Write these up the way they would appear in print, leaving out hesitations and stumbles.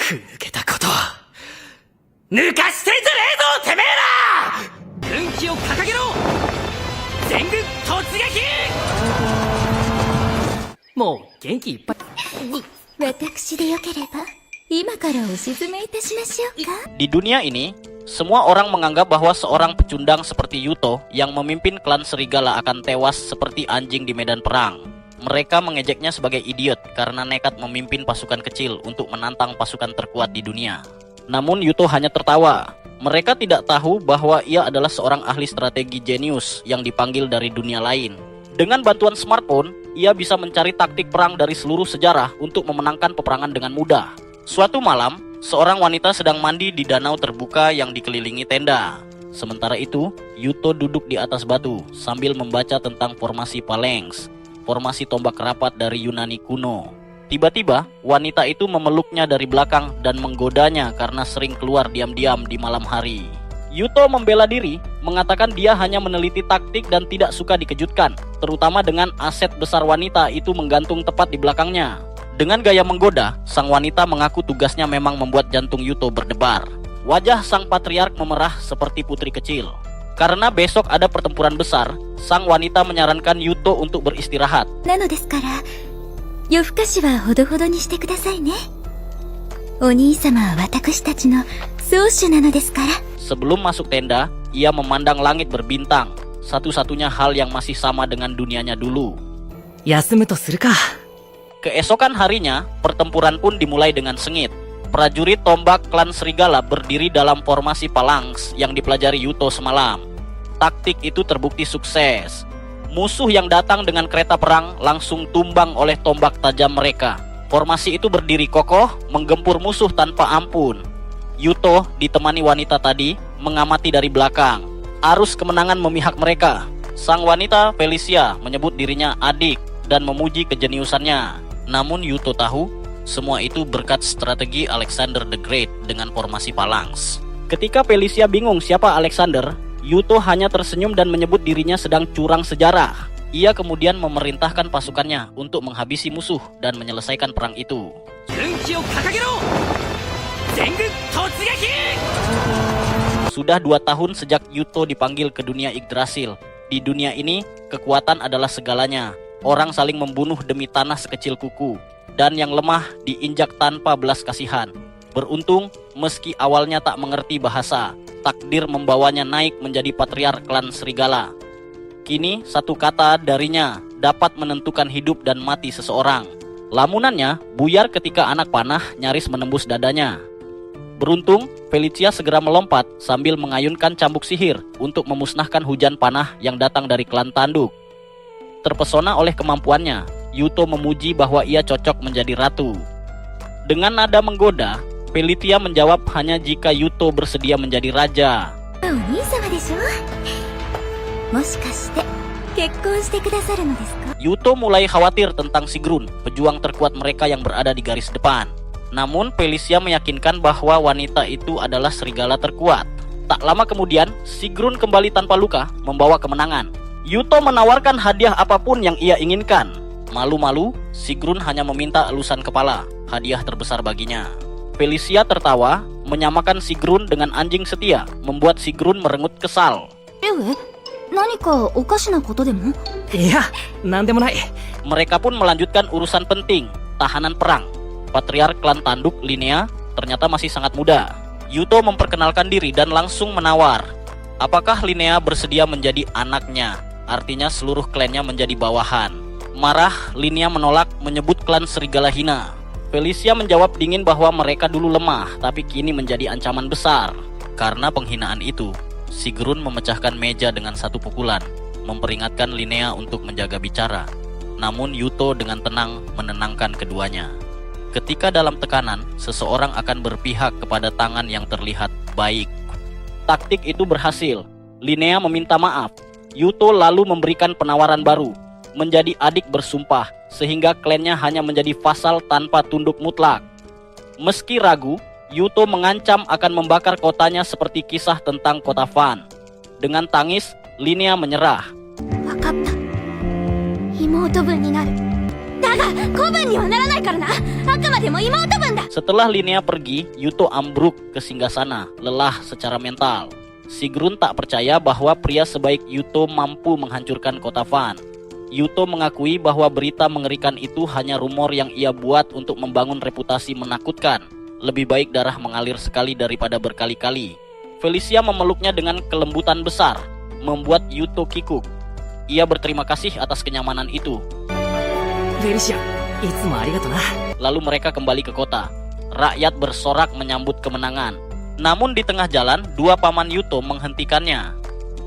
ふぬけたこと抜かしてんじゃねえぞてめえら！軍旗を掲げろ！全軍突撃！もう元気いっぱい。私でよければ今からお沈めいたしましょうか。 Di dunia ini, semua orang menganggap bahwa seorang pecundang seperti Yuto yang memimpin klan serigala akan tewas seperti anjing di medan perang. Mereka mengejeknya sebagai idiot karena nekat memimpin pasukan kecil untuk menantang pasukan terkuat di dunia. Namun Yuto hanya tertawa. Mereka tidak tahu bahwa ia adalah seorang ahli strategi jenius yang dipanggil dari dunia lain. Dengan bantuan smartphone, ia bisa mencari taktik perang dari seluruh sejarah untuk memenangkan peperangan dengan mudah. Suatu malam, seorang wanita sedang mandi di danau terbuka yang dikelilingi tenda. Sementara itu, Yuto duduk di atas batu sambil membaca tentang formasi phalanx, formasi tombak rapat dari Yunani kuno. Tiba-tiba, wanita itu memeluknya dari belakang dan menggodanya karena sering keluar diam-diam di malam hari. Yuto membela diri, mengatakan dia hanya meneliti taktik dan tidak suka dikejutkan, terutama dengan aset besar wanita itu menggantung tepat di belakangnya. Dengan gaya menggoda, sang wanita mengaku tugasnya memang membuat jantung Yuto berdebar. Wajah sang patriark memerah seperti putri kecil. Karena besok ada pertempuran besar, sang wanita menyarankan Yuto untuk beristirahat. なのですから夜更かしはほどほどにしてくださいね。お兄様は私たちの宗主なのですから。 Sebelum masuk tenda, ia memandang langit berbintang, satu-satunya hal yang masih sama dengan dunianya dulu. 休むとするか。 Keesokan harinya, pertempuran pun dimulai dengan sengit. Prajurit tombak klan serigala berdiri dalam formasi phalanx yang dipelajari Yuto semalam. Taktik itu terbukti sukses. Musuh yang datang dengan kereta perang langsung tumbang oleh tombak tajam mereka. Formasi itu berdiri kokoh, menggempur musuh tanpa ampun. Yuto ditemani wanita tadi mengamati dari belakang. Arus kemenangan memihak mereka. Sang wanita, Felicia, menyebut dirinya adik dan memuji kejeniusannya. Namun Yuto tahu, semua itu berkat strategi Alexander the Great dengan formasi phalanx. Ketika Felicia bingung siapa Alexander, Yuto hanya tersenyum dan menyebut dirinya sedang curang sejarah. Ia kemudian memerintahkan pasukannya untuk menghabisi musuh dan menyelesaikan perang itu. Sudah 2 tahun sejak Yuto dipanggil ke dunia Yggdrasil. Di dunia ini, kekuatan adalah segalanya. Orang saling membunuh demi tanah sekecil kuku, dan yang lemah diinjak tanpa belas kasihan. Beruntung, meski awalnya tak mengerti bahasa, takdir membawanya naik menjadi patriark klan serigala. Kini, satu kata darinya dapat menentukan hidup dan mati seseorang. Lamunannya buyar ketika anak panah nyaris menembus dadanya. Beruntung, Felicia segera melompat sambil mengayunkan cambuk sihir untuk memusnahkan hujan panah yang datang dari klan tanduk. Terpesona oleh kemampuannya, Yuto memuji bahwa ia cocok menjadi ratu. Dengan nada menggoda, Felicia menjawab hanya jika Yuto bersedia menjadi raja. お兄様でしょ。もしかして結婚してくださるのですか。 Yuto mulai khawatir tentang Sigrun, pejuang terkuat mereka yang berada di garis depan. Namun Felicia meyakinkan bahwa wanita itu adalah serigala terkuat. Tak lama kemudian, Sigrun kembali tanpa luka, membawa kemenangan. Yuto menawarkan hadiah apapun yang ia inginkan. Malu-malu, Sigrun hanya meminta elusan kepala, hadiah terbesar baginya. Felicia tertawa, menyamakan Sigrun dengan anjing setia, membuat Sigrun merengut kesal. 何かおかしなことでも。いや、なんでもない。 Mereka pun melanjutkan urusan penting, tahanan perang. Patriark klan tanduk, Linnea, ternyata masih sangat muda. Yuto memperkenalkan diri dan langsung menawar. Apakah Linnea bersedia menjadi anaknya? Artinya seluruh klannya menjadi bawahan. Marah, Linnea menolak, menyebut klan serigala hina. Felicia menjawab dingin bahwa mereka dulu lemah, tapi kini menjadi ancaman besar. Karena penghinaan itu, Sigrun memecahkan meja dengan satu pukulan, memperingatkan Linnea untuk menjaga bicara. Namun Yuto dengan tenang menenangkan keduanya. Ketika dalam tekanan, seseorang akan berpihak kepada tangan yang terlihat baik. Taktik itu berhasil. Linnea meminta maaf. Yuto lalu memberikan penawaran baru, menjadi adik bersumpah, sehingga klannya hanya menjadi vasal tanpa tunduk mutlak. Meski ragu, Yuto mengancam akan membakar kotanya seperti kisah tentang kota Van. Dengan tangis, Linnea menyerah. 分かった。妹分になる。だが子分にはならないからな。あくまでも妹分だ。 Setelah Linnea pergi, Yuto ambruk ke singgasana, lelah secara mental. Sigrun tak percaya bahwa pria sebaik Yuto mampu menghancurkan kota Van. Yuto mengakui bahwa berita mengerikan itu hanya rumor yang ia buat untuk membangun reputasi menakutkan. Lebih baik darah mengalir sekali daripada berkali-kali. Felicia memeluknya dengan kelembutan besar, membuat Yuto kikuk. Ia berterima kasih atas kenyamanan itu. フェリシア、いつもありがとな。 Lalu mereka kembali ke kota. Rakyat bersorak menyambut kemenangan. Namun di tengah jalan, dua paman Yuto menghentikannya.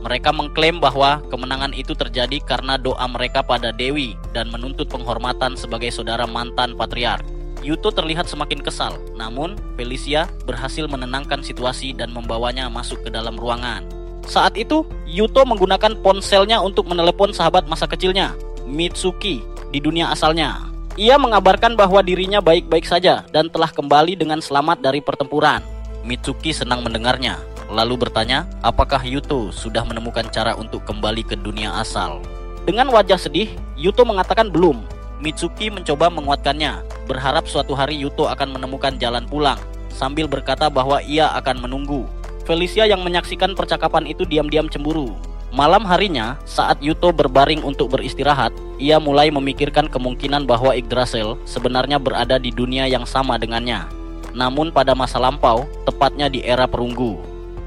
Mereka mengklaim bahwa kemenangan itu terjadi karena doa mereka pada Dewi dan menuntut penghormatan sebagai saudara mantan patriark. Yuto terlihat semakin kesal, namun Felicia berhasil menenangkan situasi dan membawanya masuk ke dalam ruangan. Saat itu, Yuto menggunakan ponselnya untuk menelepon sahabat masa kecilnya, Mitsuki, di dunia asalnya. Ia mengabarkan bahwa dirinya baik-baik saja dan telah kembali dengan selamat dari pertempuran. Mitsuki senang mendengarnya, lalu bertanya apakah Yuto sudah menemukan cara untuk kembali ke dunia asal. Dengan wajah sedih, Yuto mengatakan belum. Mitsuki mencoba menguatkannya, berharap suatu hari Yuto akan menemukan jalan pulang, sambil berkata bahwa ia akan menunggu. Felicia yang menyaksikan percakapan itu diam-diam cemburu. Malam harinya, saat Yuto berbaring untuk beristirahat, ia mulai memikirkan kemungkinan bahwa Yggdrasil sebenarnya berada di dunia yang sama dengannya. Namun pada masa lampau, tepatnya di era perunggu.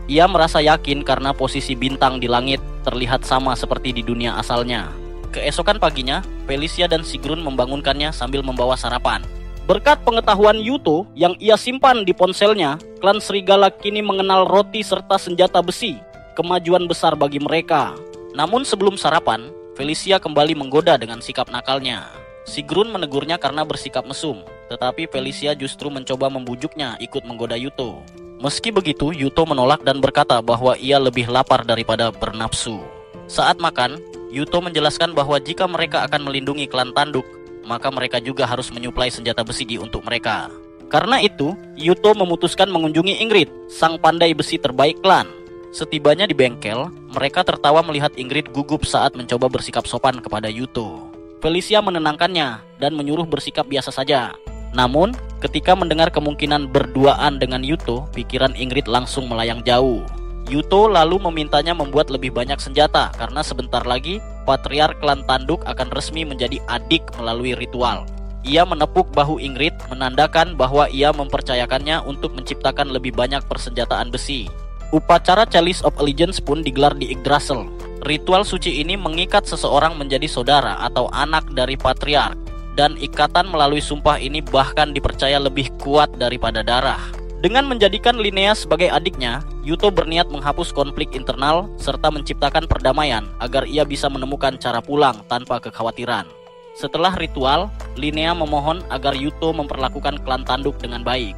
Ia merasa yakin karena posisi bintang di langit terlihat sama seperti di dunia asalnya. Keesokan paginya, Felicia dan Sigrun membangunkannya sambil membawa sarapan. Berkat pengetahuan Yuto yang ia simpan di ponselnya, klan Serigala kini mengenal roti serta senjata besi. Kemajuan besar bagi mereka. Namun sebelum sarapan, Felicia kembali menggoda dengan sikap nakalnya. Sigrun menegurnya karena bersikap mesum, tetapi Felicia justru mencoba membujuknya ikut menggoda Yuto. Meski begitu, Yuto menolak dan berkata bahwa ia lebih lapar daripada bernafsu. Saat makan, Yuto menjelaskan bahwa jika mereka akan melindungi klan tanduk, maka mereka juga harus menyuplai senjata besi untuk mereka. Karena itu, Yuto memutuskan mengunjungi Ingrid, sang pandai besi terbaik klan. Setibanya di bengkel, mereka tertawa melihat Ingrid gugup saat mencoba bersikap sopan kepada Yuto. Felicia menenangkannya dan menyuruh bersikap biasa saja. Namun, ketika mendengar kemungkinan berduaan dengan Yuto, pikiran Ingrid langsung melayang jauh. Yuto lalu memintanya membuat lebih banyak senjata karena sebentar lagi patriark klan tanduk akan resmi menjadi adik melalui ritual. Ia menepuk bahu Ingrid menandakan bahwa ia mempercayakannya untuk menciptakan lebih banyak persenjataan besi. Upacara Chalice of Allegiance pun digelar di Yggdrasil. Ritual suci ini mengikat seseorang menjadi saudara atau anak dari patriark, dan ikatan melalui sumpah ini bahkan dipercaya lebih kuat daripada darah. Dengan menjadikan Linnea sebagai adiknya, Yuto berniat menghapus konflik internal serta menciptakan perdamaian agar ia bisa menemukan cara pulang tanpa kekhawatiran. Setelah ritual, Linnea memohon agar Yuto memperlakukan klan tanduk dengan baik.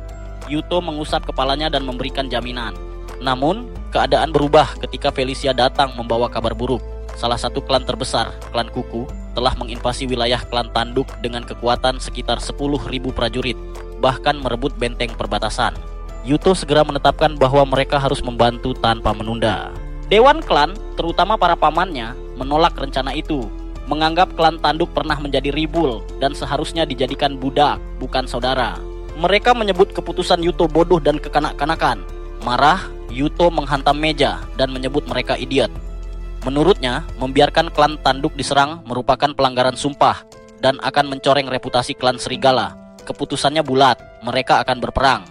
Yuto mengusap kepalanya dan memberikan jaminan. Namun, keadaan berubah ketika Felicia datang membawa kabar buruk. Salah satu klan terbesar, klan Kuku, telah menginvasi wilayah klan tanduk dengan kekuatan sekitar 10.000 prajurit, bahkan merebut benteng perbatasan. Yuto segera menetapkan bahwa mereka harus membantu tanpa menunda. Dewan klan, terutama para pamannya, menolak rencana itu, menganggap klan tanduk pernah menjadi ribul dan seharusnya dijadikan budak, bukan saudara. Mereka menyebut keputusan Yuto bodoh dan kekanak-kanakan. Marah, Yuto menghantam meja dan menyebut mereka idiot. Menurutnya, membiarkan klan tanduk diserang merupakan pelanggaran sumpah dan akan mencoreng reputasi klan Serigala. Keputusannya bulat, mereka akan berperang.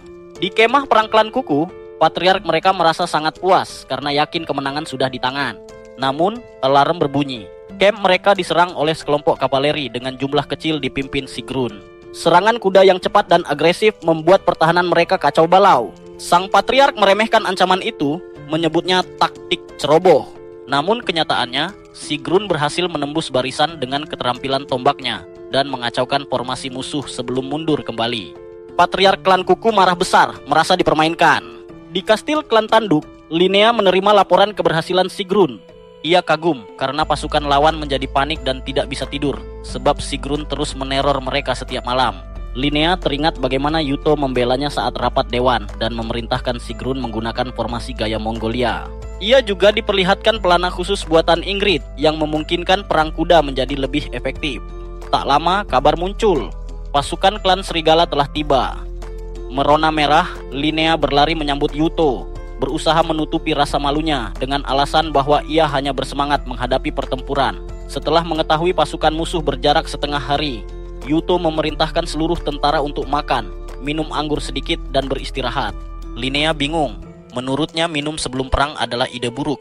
Di kemah perang klan Kuku, patriark mereka merasa sangat puas karena yakin kemenangan sudah di tangan. Namun, alarm berbunyi. Camp mereka diserang oleh sekelompok kavaleri dengan jumlah kecil dipimpin Sigrun. Serangan kuda yang cepat dan agresif membuat pertahanan mereka kacau balau. Sang patriark meremehkan ancaman itu, menyebutnya taktik ceroboh. Namun kenyataannya, Sigrun berhasil menembus barisan dengan keterampilan tombaknya dan mengacaukan formasi musuh sebelum mundur kembali. Patriark klan Kuku marah besar, merasa dipermainkan. Di kastil klan tanduk, Linnea menerima laporan keberhasilan Sigrun. Ia kagum karena pasukan lawan menjadi panik dan tidak bisa tidur, sebab Sigrun terus meneror mereka setiap malam. Linnea teringat bagaimana Yuto membelanya saat rapat dewan dan memerintahkan Sigrun menggunakan formasi gaya Mongolia. Ia juga diperlihatkan pelana khusus buatan Ingrid yang memungkinkan perang kuda menjadi lebih efektif. Tak lama kabar muncul, pasukan klan serigala telah tiba. Merona merah, Linnea berlari menyambut Yuto, berusaha menutupi rasa malunya dengan alasan bahwa ia hanya bersemangat menghadapi pertempuran. Setelah mengetahui pasukan musuh berjarak setengah hari, Yuto memerintahkan seluruh tentara untuk makan, minum anggur sedikit, dan beristirahat. Linnea bingung. Menurutnya minum sebelum perang adalah ide buruk.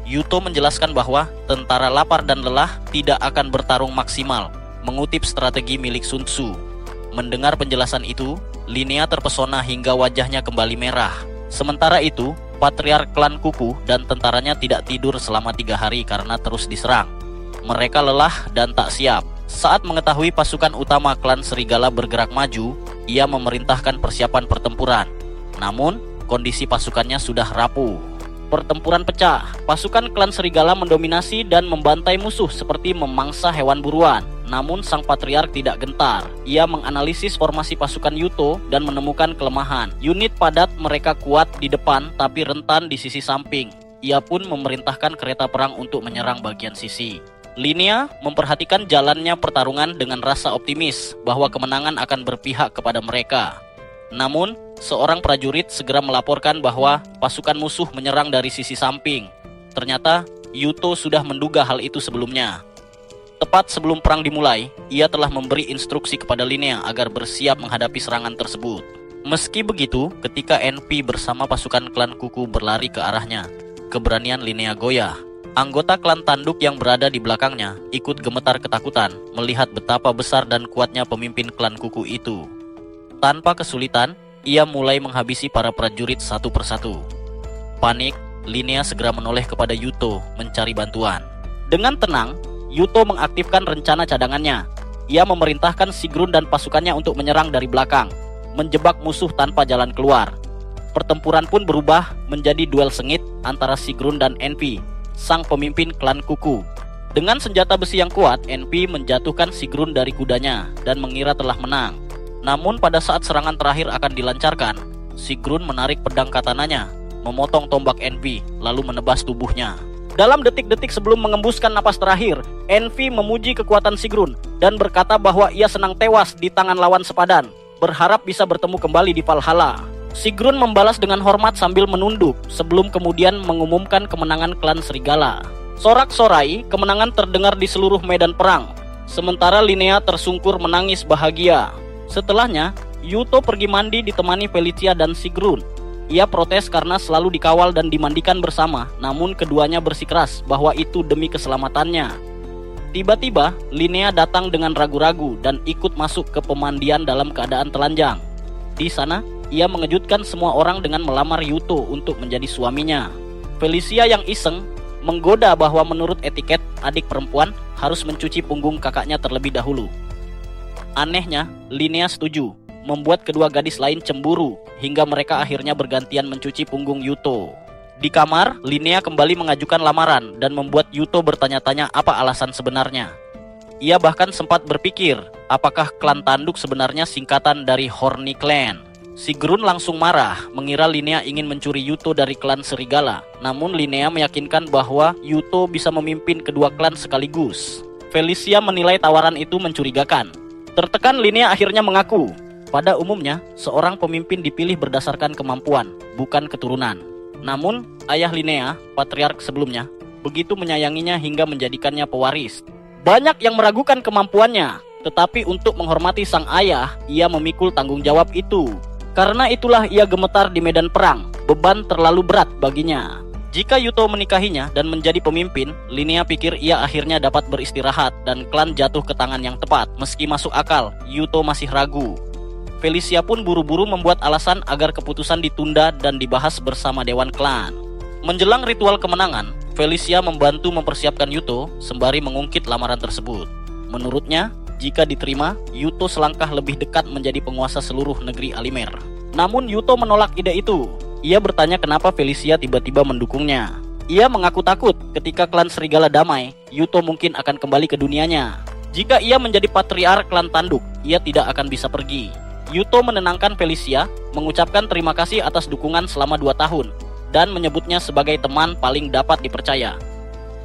Yuto menjelaskan bahwa tentara lapar dan lelah tidak akan bertarung maksimal, mengutip strategi milik Sun Tzu. Mendengar penjelasan itu, Linnea terpesona hingga wajahnya kembali merah. Sementara itu, patriark klan Kuku dan tentaranya tidak tidur selama 3 hari karena terus diserang. Mereka lelah dan tak siap. Saat mengetahui pasukan utama klan serigala bergerak maju, ia memerintahkan persiapan pertempuran. Namun, kondisi pasukannya sudah rapuh. Pertempuran pecah. Pasukan klan serigala mendominasi dan membantai musuh seperti memangsa hewan buruan. Namun sang patriark tidak gentar. Ia menganalisis formasi pasukan Yuto dan menemukan kelemahan. Unit padat mereka kuat di depan tapi rentan di sisi samping. Ia pun memerintahkan kereta perang untuk menyerang bagian sisi. Linnea memperhatikan jalannya pertarungan dengan rasa optimis bahwa kemenangan akan berpihak kepada mereka. Namun, seorang prajurit segera melaporkan bahwa pasukan musuh menyerang dari sisi samping. Ternyata, Yuto sudah menduga hal itu sebelumnya. Tepat sebelum perang dimulai, ia telah memberi instruksi kepada Linnea agar bersiap menghadapi serangan tersebut. Meski begitu, ketika NP bersama pasukan klan Kuku berlari ke arahnya, keberanian Linnea goyah. Anggota klan tanduk yang berada di belakangnya ikut gemetar ketakutan melihat betapa besar dan kuatnya pemimpin klan Kuku itu. Tanpa kesulitan, ia mulai menghabisi para prajurit satu persatu. Panik, Linnea segera menoleh kepada Yuto mencari bantuan. Dengan tenang, Yuto mengaktifkan rencana cadangannya. Ia memerintahkan Sigrun dan pasukannya untuk menyerang dari belakang, menjebak musuh tanpa jalan keluar. Pertempuran pun berubah menjadi duel sengit antara Sigrun dan NP, sang pemimpin klan Kuku. Dengan senjata besi yang kuat, NP menjatuhkan Sigrun dari kudanya dan mengira telah menang. Namun pada saat serangan terakhir akan dilancarkan, Sigrun menarik pedang katananya, memotong tombak NP, lalu menebas tubuhnya. Dalam detik-detik sebelum mengembuskan napas terakhir, NP memuji kekuatan Sigrun dan berkata bahwa ia senang tewas di tangan lawan sepadan, berharap bisa bertemu kembali di Valhalla. Sigrun membalas dengan hormat sambil menunduk, sebelum kemudian mengumumkan kemenangan klan serigala. Sorak-sorai, kemenangan terdengar di seluruh medan perang, sementara Linnea tersungkur menangis bahagia. Setelahnya, Yuto pergi mandi ditemani Felicia dan Sigrun. Ia protes karena selalu dikawal dan dimandikan bersama, namun keduanya bersikeras bahwa itu demi keselamatannya. Tiba-tiba, Linnea datang dengan ragu-ragu dan ikut masuk ke pemandian dalam keadaan telanjang. Di sana, ia mengejutkan semua orang dengan melamar Yuto untuk menjadi suaminya. Felicia yang iseng menggoda bahwa menurut etiket, adik perempuan harus mencuci punggung kakaknya terlebih dahulu. Anehnya, Linnea setuju, membuat kedua gadis lain cemburu hingga mereka akhirnya bergantian mencuci punggung Yuto. Di kamar, Linnea kembali mengajukan lamaran dan membuat Yuto bertanya-tanya apa alasan sebenarnya. Ia bahkan sempat berpikir, apakah klan tanduk sebenarnya singkatan dari Horny Clan. Sigrun langsung marah, mengira Linnea ingin mencuri Yuto dari klan serigala. Namun Linnea meyakinkan bahwa Yuto bisa memimpin kedua klan sekaligus. Felicia menilai tawaran itu mencurigakan. Tertekan, Linnea akhirnya mengaku. Pada umumnya, seorang pemimpin dipilih berdasarkan kemampuan, bukan keturunan. Namun, ayah Linnea, patriark sebelumnya, begitu menyayanginya hingga menjadikannya pewaris. Banyak yang meragukan kemampuannya, tetapi untuk menghormati sang ayah, ia memikul tanggung jawab itu. Karena itulah ia gemetar di medan perang, beban terlalu berat baginya. Jika Yuto menikahinya dan menjadi pemimpin, Linnea pikir ia akhirnya dapat beristirahat dan klan jatuh ke tangan yang tepat. Meski masuk akal, Yuto masih ragu. Felicia pun buru-buru membuat alasan agar keputusan ditunda dan dibahas bersama Dewan Klan. Menjelang ritual kemenangan, Felicia membantu mempersiapkan Yuto sembari mengungkit lamaran tersebut. Menurutnya, jika diterima, Yuto selangkah lebih dekat menjadi penguasa seluruh negeri Alimer. Namun Yuto menolak ide itu. Ia bertanya kenapa Felicia tiba-tiba mendukungnya. Ia mengaku takut ketika klan serigala damai, Yuto mungkin akan kembali ke dunianya. Jika ia menjadi patriark klan tanduk, ia tidak akan bisa pergi. Yuto menenangkan Felicia, mengucapkan terima kasih atas dukungan selama 2 tahun, dan menyebutnya sebagai teman paling dapat dipercaya.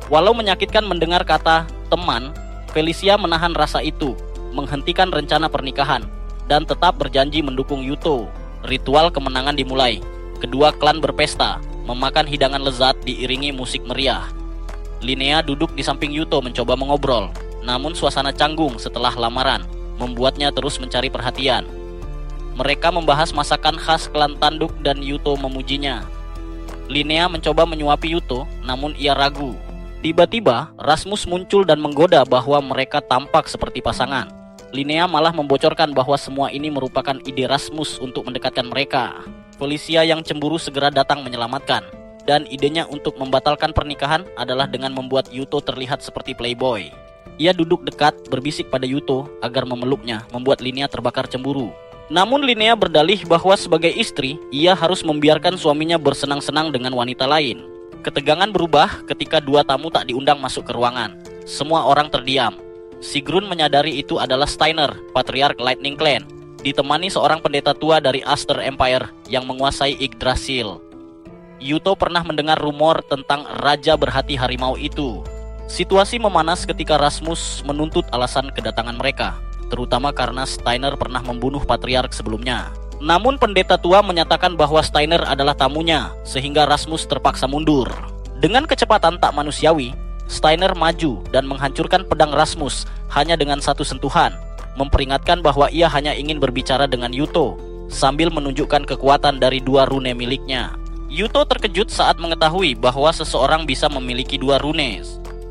Walau menyakitkan mendengar kata teman, Felicia menahan rasa itu, menghentikan rencana pernikahan, dan tetap berjanji mendukung Yuto. Ritual kemenangan dimulai. Kedua klan berpesta, memakan hidangan lezat diiringi musik meriah. Linnea duduk di samping Yuto mencoba mengobrol, namun suasana canggung setelah lamaran membuatnya terus mencari perhatian. Mereka membahas masakan khas klan tanduk dan Yuto memujinya. Linnea mencoba menyuapi Yuto, namun ia ragu. Tiba-tiba, Rasmus muncul dan menggoda bahwa mereka tampak seperti pasangan. Linnea malah membocorkan bahwa semua ini merupakan ide Rasmus untuk mendekatkan mereka. Felicia yang cemburu segera datang menyelamatkan, dan idenya untuk membatalkan pernikahan adalah dengan membuat Yuto terlihat seperti playboy. Ia duduk dekat, berbisik pada Yuto agar memeluknya, membuat Linnea terbakar cemburu. Namun Linnea berdalih bahwa sebagai istri, ia harus membiarkan suaminya bersenang-senang dengan wanita lain. Ketegangan berubah ketika dua tamu tak diundang masuk ke ruangan. Semua orang terdiam. Sigrun menyadari itu adalah Steiner, patriark Lightning Clan, ditemani seorang pendeta tua dari Aster Empire yang menguasai Yggdrasil. Yuto pernah mendengar rumor tentang raja berhati harimau itu. Situasi memanas ketika Rasmus menuntut alasan kedatangan mereka, terutama karena Steiner pernah membunuh patriark sebelumnya. Namun pendeta tua menyatakan bahwa Steiner adalah tamunya, sehingga Rasmus terpaksa mundur. Dengan kecepatan tak manusiawi, Steiner maju dan menghancurkan pedang Rasmus hanya dengan satu sentuhan, memperingatkan bahwa ia hanya ingin berbicara dengan Yuto, sambil menunjukkan kekuatan dari dua rune miliknya. Yuto terkejut saat mengetahui bahwa seseorang bisa memiliki dua rune.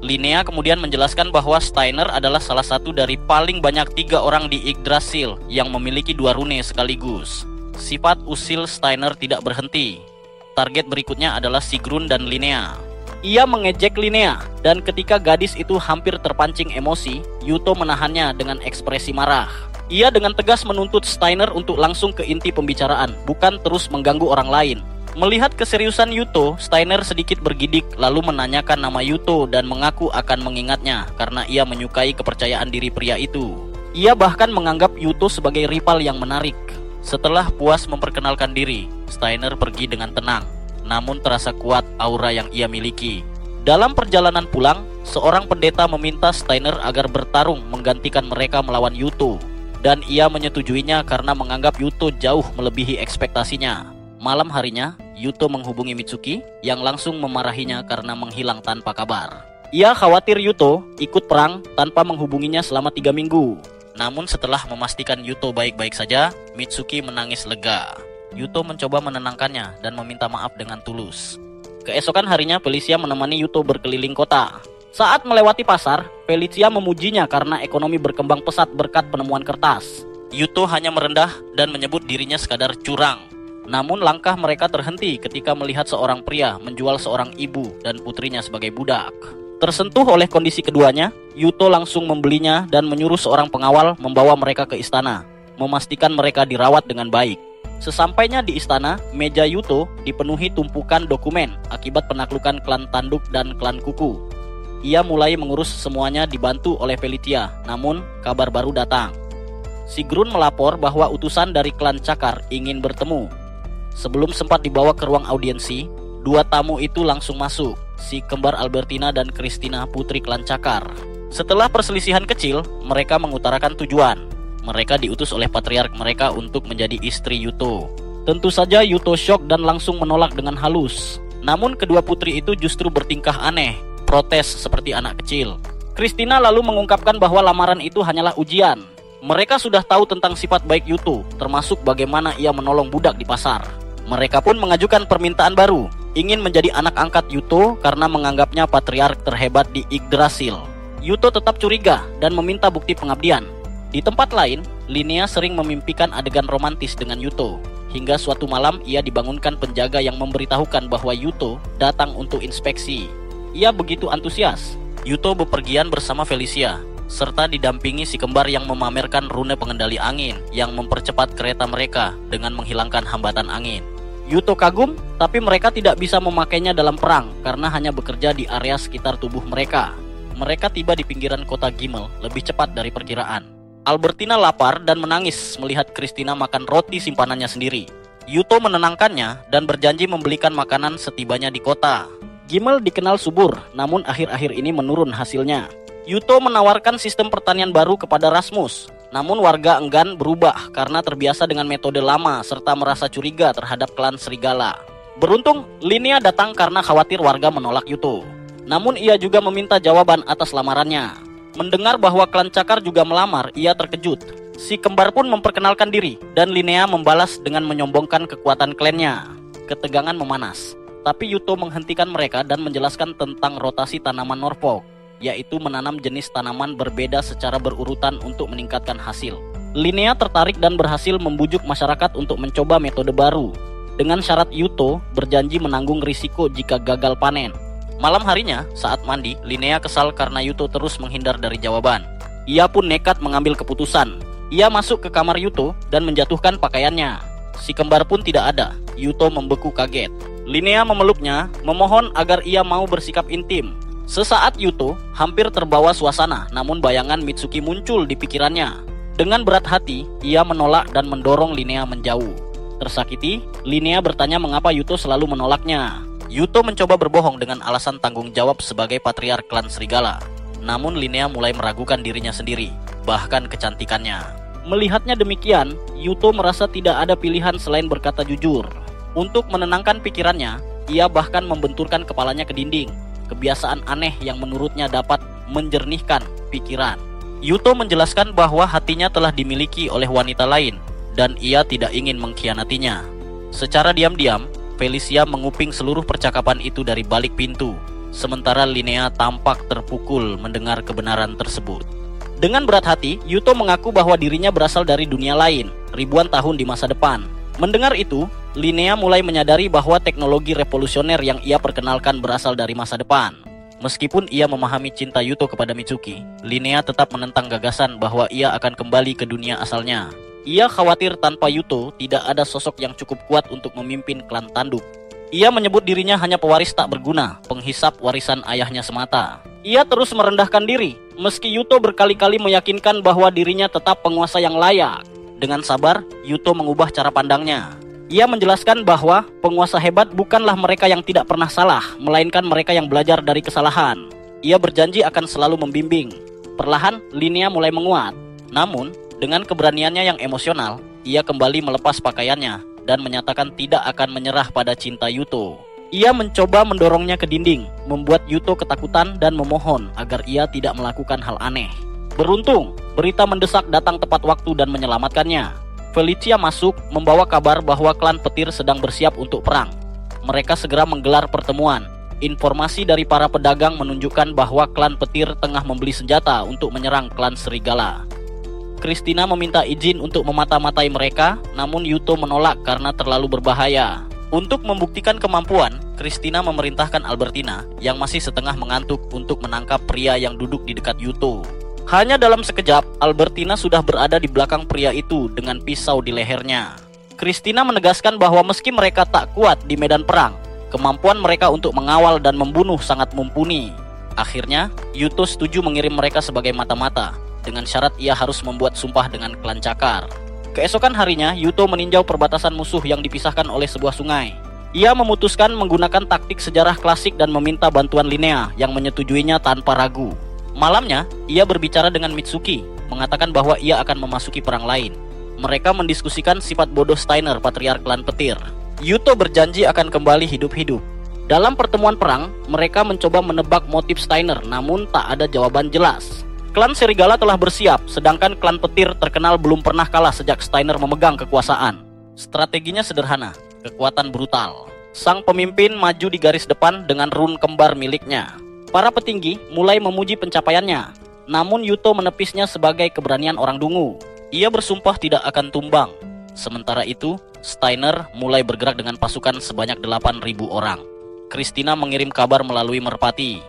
Linnea kemudian menjelaskan bahwa Steiner adalah salah satu dari paling banyak 3 orang di Yggdrasil yang memiliki 2 rune sekaligus. Sifat usil Steiner tidak berhenti. Target berikutnya adalah Sigrun dan Linnea. Ia mengejek Linnea, dan ketika gadis itu hampir terpancing emosi, Yuto menahannya dengan ekspresi marah. Ia dengan tegas menuntut Steiner untuk langsung ke inti pembicaraan, bukan terus mengganggu orang lain. Melihat keseriusan Yuto, Steiner sedikit bergidik lalu menanyakan nama Yuto dan mengaku akan mengingatnya karena ia menyukai kepercayaan diri pria itu. Ia bahkan menganggap Yuto sebagai rival yang menarik. Setelah puas memperkenalkan diri, Steiner pergi dengan tenang, namun terasa kuat aura yang ia miliki. Dalam perjalanan pulang, seorang pendeta meminta Steiner agar bertarung menggantikan mereka melawan Yuto, dan ia menyetujuinya karena menganggap Yuto jauh melebihi ekspektasinya. Malam harinya, Yuto menghubungi Mitsuki yang langsung memarahinya karena menghilang tanpa kabar. Ia khawatir Yuto ikut perang tanpa menghubunginya selama 3 minggu. Namun setelah memastikan Yuto baik-baik saja, Mitsuki menangis lega. Yuto mencoba menenangkannya dan meminta maaf dengan tulus. Keesokan harinya, Felicia menemani Yuto berkeliling kota. Saat melewati pasar, Felicia memujinya karena ekonomi berkembang pesat berkat penemuan kertas. Yuto hanya merendah dan menyebut dirinya sekadar curang. Namun langkah mereka terhenti ketika melihat seorang pria menjual seorang ibu dan putrinya sebagai budak. Tersentuh oleh kondisi keduanya, Yuto langsung membelinya dan menyuruh seorang pengawal membawa mereka ke istana, memastikan mereka dirawat dengan baik. Sesampainya di istana, meja Yuto dipenuhi tumpukan dokumen akibat penaklukan klan Tanduk dan klan Kuku. Ia mulai mengurus semuanya dibantu oleh Felicia, namun kabar baru datang. Sigrun melapor bahwa utusan dari klan Cakar ingin bertemu. Sebelum sempat dibawa ke ruang audiensi, 2 tamu itu langsung masuk, si kembar Albertina dan Christina, putri klan Cakar. Setelah perselisihan kecil, mereka mengutarakan tujuan. Mereka diutus oleh patriark mereka untuk menjadi istri Yuto. Tentu saja Yuto syok dan langsung menolak dengan halus. Namun kedua putri itu justru bertingkah aneh, protes seperti anak kecil. Christina lalu mengungkapkan bahwa lamaran itu hanyalah ujian. Mereka sudah tahu tentang sifat baik Yuto, termasuk bagaimana ia menolong budak di pasar. Mereka pun mengajukan permintaan baru, ingin menjadi anak angkat Yuto karena menganggapnya patriark terhebat di Yggdrasil. Yuto tetap curiga dan meminta bukti pengabdian. Di tempat lain, Linnea sering memimpikan adegan romantis dengan Yuto. Hingga suatu malam ia dibangunkan penjaga yang memberitahukan bahwa Yuto datang untuk inspeksi. Ia begitu antusias. Yuto bepergian bersama Felicia, serta didampingi si kembar yang memamerkan rune pengendali angin yang mempercepat kereta mereka dengan menghilangkan hambatan angin. Yuto kagum, tapi mereka tidak bisa memakainya dalam perang karena hanya bekerja di area sekitar tubuh mereka. Mereka tiba di pinggiran kota Gimel lebih cepat dari perkiraan. Albertina lapar dan menangis melihat Christina makan roti simpanannya sendiri. Yuto menenangkannya dan berjanji membelikan makanan setibanya di kota. Gimel dikenal subur, namun akhir-akhir ini menurun hasilnya. Yuto menawarkan sistem pertanian baru kepada Rasmus. Namun warga enggan berubah karena terbiasa dengan metode lama serta merasa curiga terhadap klan serigala. Beruntung, Linnea datang karena khawatir warga menolak Yuto. Namun ia juga meminta jawaban atas lamarannya. Mendengar bahwa klan Cakar juga melamar, ia terkejut. Si kembar pun memperkenalkan diri dan Linnea membalas dengan menyombongkan kekuatan klannya. Ketegangan memanas, tapi Yuto menghentikan mereka dan menjelaskan tentang rotasi tanaman Norfolk, yaitu menanam jenis tanaman berbeda secara berurutan untuk meningkatkan hasil. Linnea tertarik dan berhasil membujuk masyarakat untuk mencoba metode baru, dengan syarat Yuto berjanji menanggung risiko jika gagal panen. Malam harinya, saat mandi, Linnea kesal karena Yuto terus menghindar dari jawaban. Ia pun nekat mengambil keputusan. Ia masuk ke kamar Yuto dan menjatuhkan pakaiannya. Si kembar pun tidak ada. Yuto membeku kaget. Linnea memeluknya, memohon agar ia mau bersikap intim. Sesaat Yuto hampir terbawa suasana, namun bayangan Mitsuki muncul di pikirannya. Dengan berat hati, ia menolak dan mendorong Linnea menjauh. Tersakiti, Linnea bertanya mengapa Yuto selalu menolaknya. Yuto mencoba berbohong dengan alasan tanggung jawab sebagai patriark klan serigala. Namun Linnea mulai meragukan dirinya sendiri, bahkan kecantikannya. Melihatnya demikian, Yuto merasa tidak ada pilihan selain berkata jujur. Untuk menenangkan pikirannya, ia bahkan membenturkan kepalanya ke dinding. Kebiasaan aneh yang menurutnya dapat menjernihkan pikiran. Yuto menjelaskan bahwa hatinya telah dimiliki oleh wanita lain dan ia tidak ingin mengkhianatinya. Secara diam-diam, Felicia menguping seluruh percakapan itu dari balik pintu, sementara Linnea tampak terpukul mendengar kebenaran tersebut. Dengan berat hati, Yuto mengaku bahwa dirinya berasal dari dunia lain, ribuan tahun di masa depan. Mendengar itu, Linnea mulai menyadari bahwa teknologi revolusioner yang ia perkenalkan berasal dari masa depan. Meskipun ia memahami cinta Yuto kepada Mitsuki, Linnea tetap menentang gagasan bahwa ia akan kembali ke dunia asalnya. Ia khawatir tanpa Yuto tidak ada sosok yang cukup kuat untuk memimpin klan tanduk. Ia menyebut dirinya hanya pewaris tak berguna, penghisap warisan ayahnya semata. Ia terus merendahkan diri, meski Yuto berkali-kali meyakinkan bahwa dirinya tetap penguasa yang layak. Dengan sabar, Yuto mengubah cara pandangnya. Ia menjelaskan bahwa penguasa hebat bukanlah mereka yang tidak pernah salah, melainkan mereka yang belajar dari kesalahan. Ia berjanji akan selalu membimbing. Perlahan, Linnea mulai menguat. Namun, dengan keberaniannya yang emosional, ia kembali melepas pakaiannya dan menyatakan tidak akan menyerah pada cinta Yuto. Ia mencoba mendorongnya ke dinding, membuat Yuto ketakutan dan memohon agar ia tidak melakukan hal aneh. Beruntung, berita mendesak datang tepat waktu dan menyelamatkannya. Felicia masuk membawa kabar bahwa klan petir sedang bersiap untuk perang. Mereka segera menggelar pertemuan. Informasi dari para pedagang menunjukkan bahwa klan petir tengah membeli senjata untuk menyerang klan serigala. Christina meminta izin untuk memata-matai mereka, namun Yuto menolak karena terlalu berbahaya. Untuk membuktikan kemampuan, Christina memerintahkan Albertina yang masih setengah mengantuk untuk menangkap pria yang duduk di dekat Yuto. Hanya dalam sekejap, Albertina sudah berada di belakang pria itu dengan pisau di lehernya. Christina menegaskan bahwa meski mereka tak kuat di medan perang, kemampuan mereka untuk mengawal dan membunuh sangat mumpuni. Akhirnya, Yuto setuju mengirim mereka sebagai mata-mata, dengan syarat ia harus membuat sumpah dengan klan Cakar. Keesokan harinya, Yuto meninjau perbatasan musuh yang dipisahkan oleh sebuah sungai. Ia memutuskan menggunakan taktik sejarah klasik dan meminta bantuan Linnea yang menyetujuinya tanpa ragu. Malamnya, ia berbicara dengan Mitsuki, mengatakan bahwa ia akan memasuki perang lain. Mereka mendiskusikan sifat bodoh Steiner, patriark klan petir. Yuto berjanji akan kembali hidup-hidup. Dalam pertemuan perang, mereka mencoba menebak motif Steiner, namun tak ada jawaban jelas. Klan serigala telah bersiap, sedangkan klan petir terkenal belum pernah kalah sejak Steiner memegang kekuasaan. Strateginya sederhana, kekuatan brutal. Sang pemimpin maju di garis depan dengan rune kembar miliknya. Para petinggi mulai memuji pencapaiannya, namun Yuto menepisnya sebagai keberanian orang dungu. Ia bersumpah tidak akan tumbang. Sementara itu, Steiner mulai bergerak dengan pasukan sebanyak 8.000 orang. Christina mengirim kabar melalui merpati.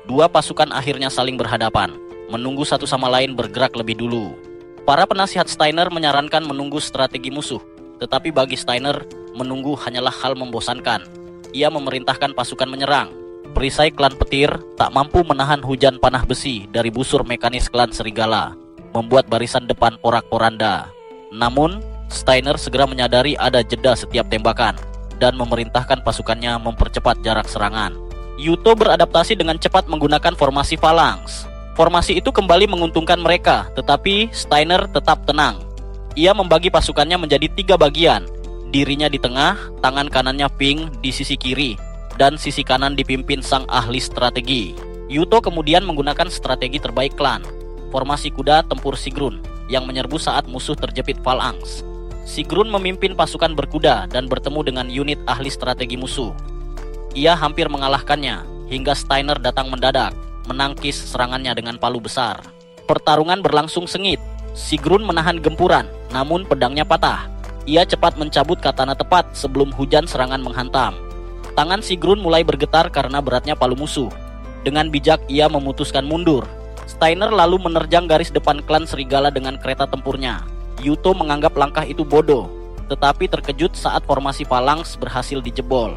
Dua pasukan akhirnya saling berhadapan, menunggu satu sama lain bergerak lebih dulu. Para penasihat Steiner menyarankan menunggu strategi musuh, tetapi bagi Steiner, menunggu hanyalah hal membosankan. Ia memerintahkan pasukan menyerang. Perisai klan petir tak mampu menahan hujan panah besi dari busur mekanis klan serigala, membuat barisan depan porak-poranda. Namun, Steiner segera menyadari ada jeda setiap tembakan dan memerintahkan pasukannya mempercepat jarak serangan. Yuto beradaptasi dengan cepat menggunakan formasi phalanx. Formasi itu kembali menguntungkan mereka, tetapi Steiner tetap tenang. Ia membagi pasukannya menjadi 3 bagian. Dirinya di tengah, tangan kanannya Ping di sisi kiri, dan sisi kanan dipimpin sang ahli strategi. Yuto kemudian menggunakan strategi terbaik klan, formasi kuda tempur Sigrun, yang menyerbu saat musuh terjepit phalanx. Sigrun memimpin pasukan berkuda dan bertemu dengan unit ahli strategi musuh. Ia hampir mengalahkannya, hingga Steiner datang mendadak, menangkis serangannya dengan palu besar. Pertarungan berlangsung sengit. Sigrun menahan gempuran, namun pedangnya patah. Ia cepat mencabut katana tepat sebelum hujan serangan menghantam. Tangan Sigrun mulai bergetar karena beratnya palu musuh. Dengan bijak ia memutuskan mundur. Steiner lalu menerjang garis depan klan serigala dengan kereta tempurnya. Yuto menganggap langkah itu bodoh, tetapi terkejut saat formasi phalanx berhasil dijebol.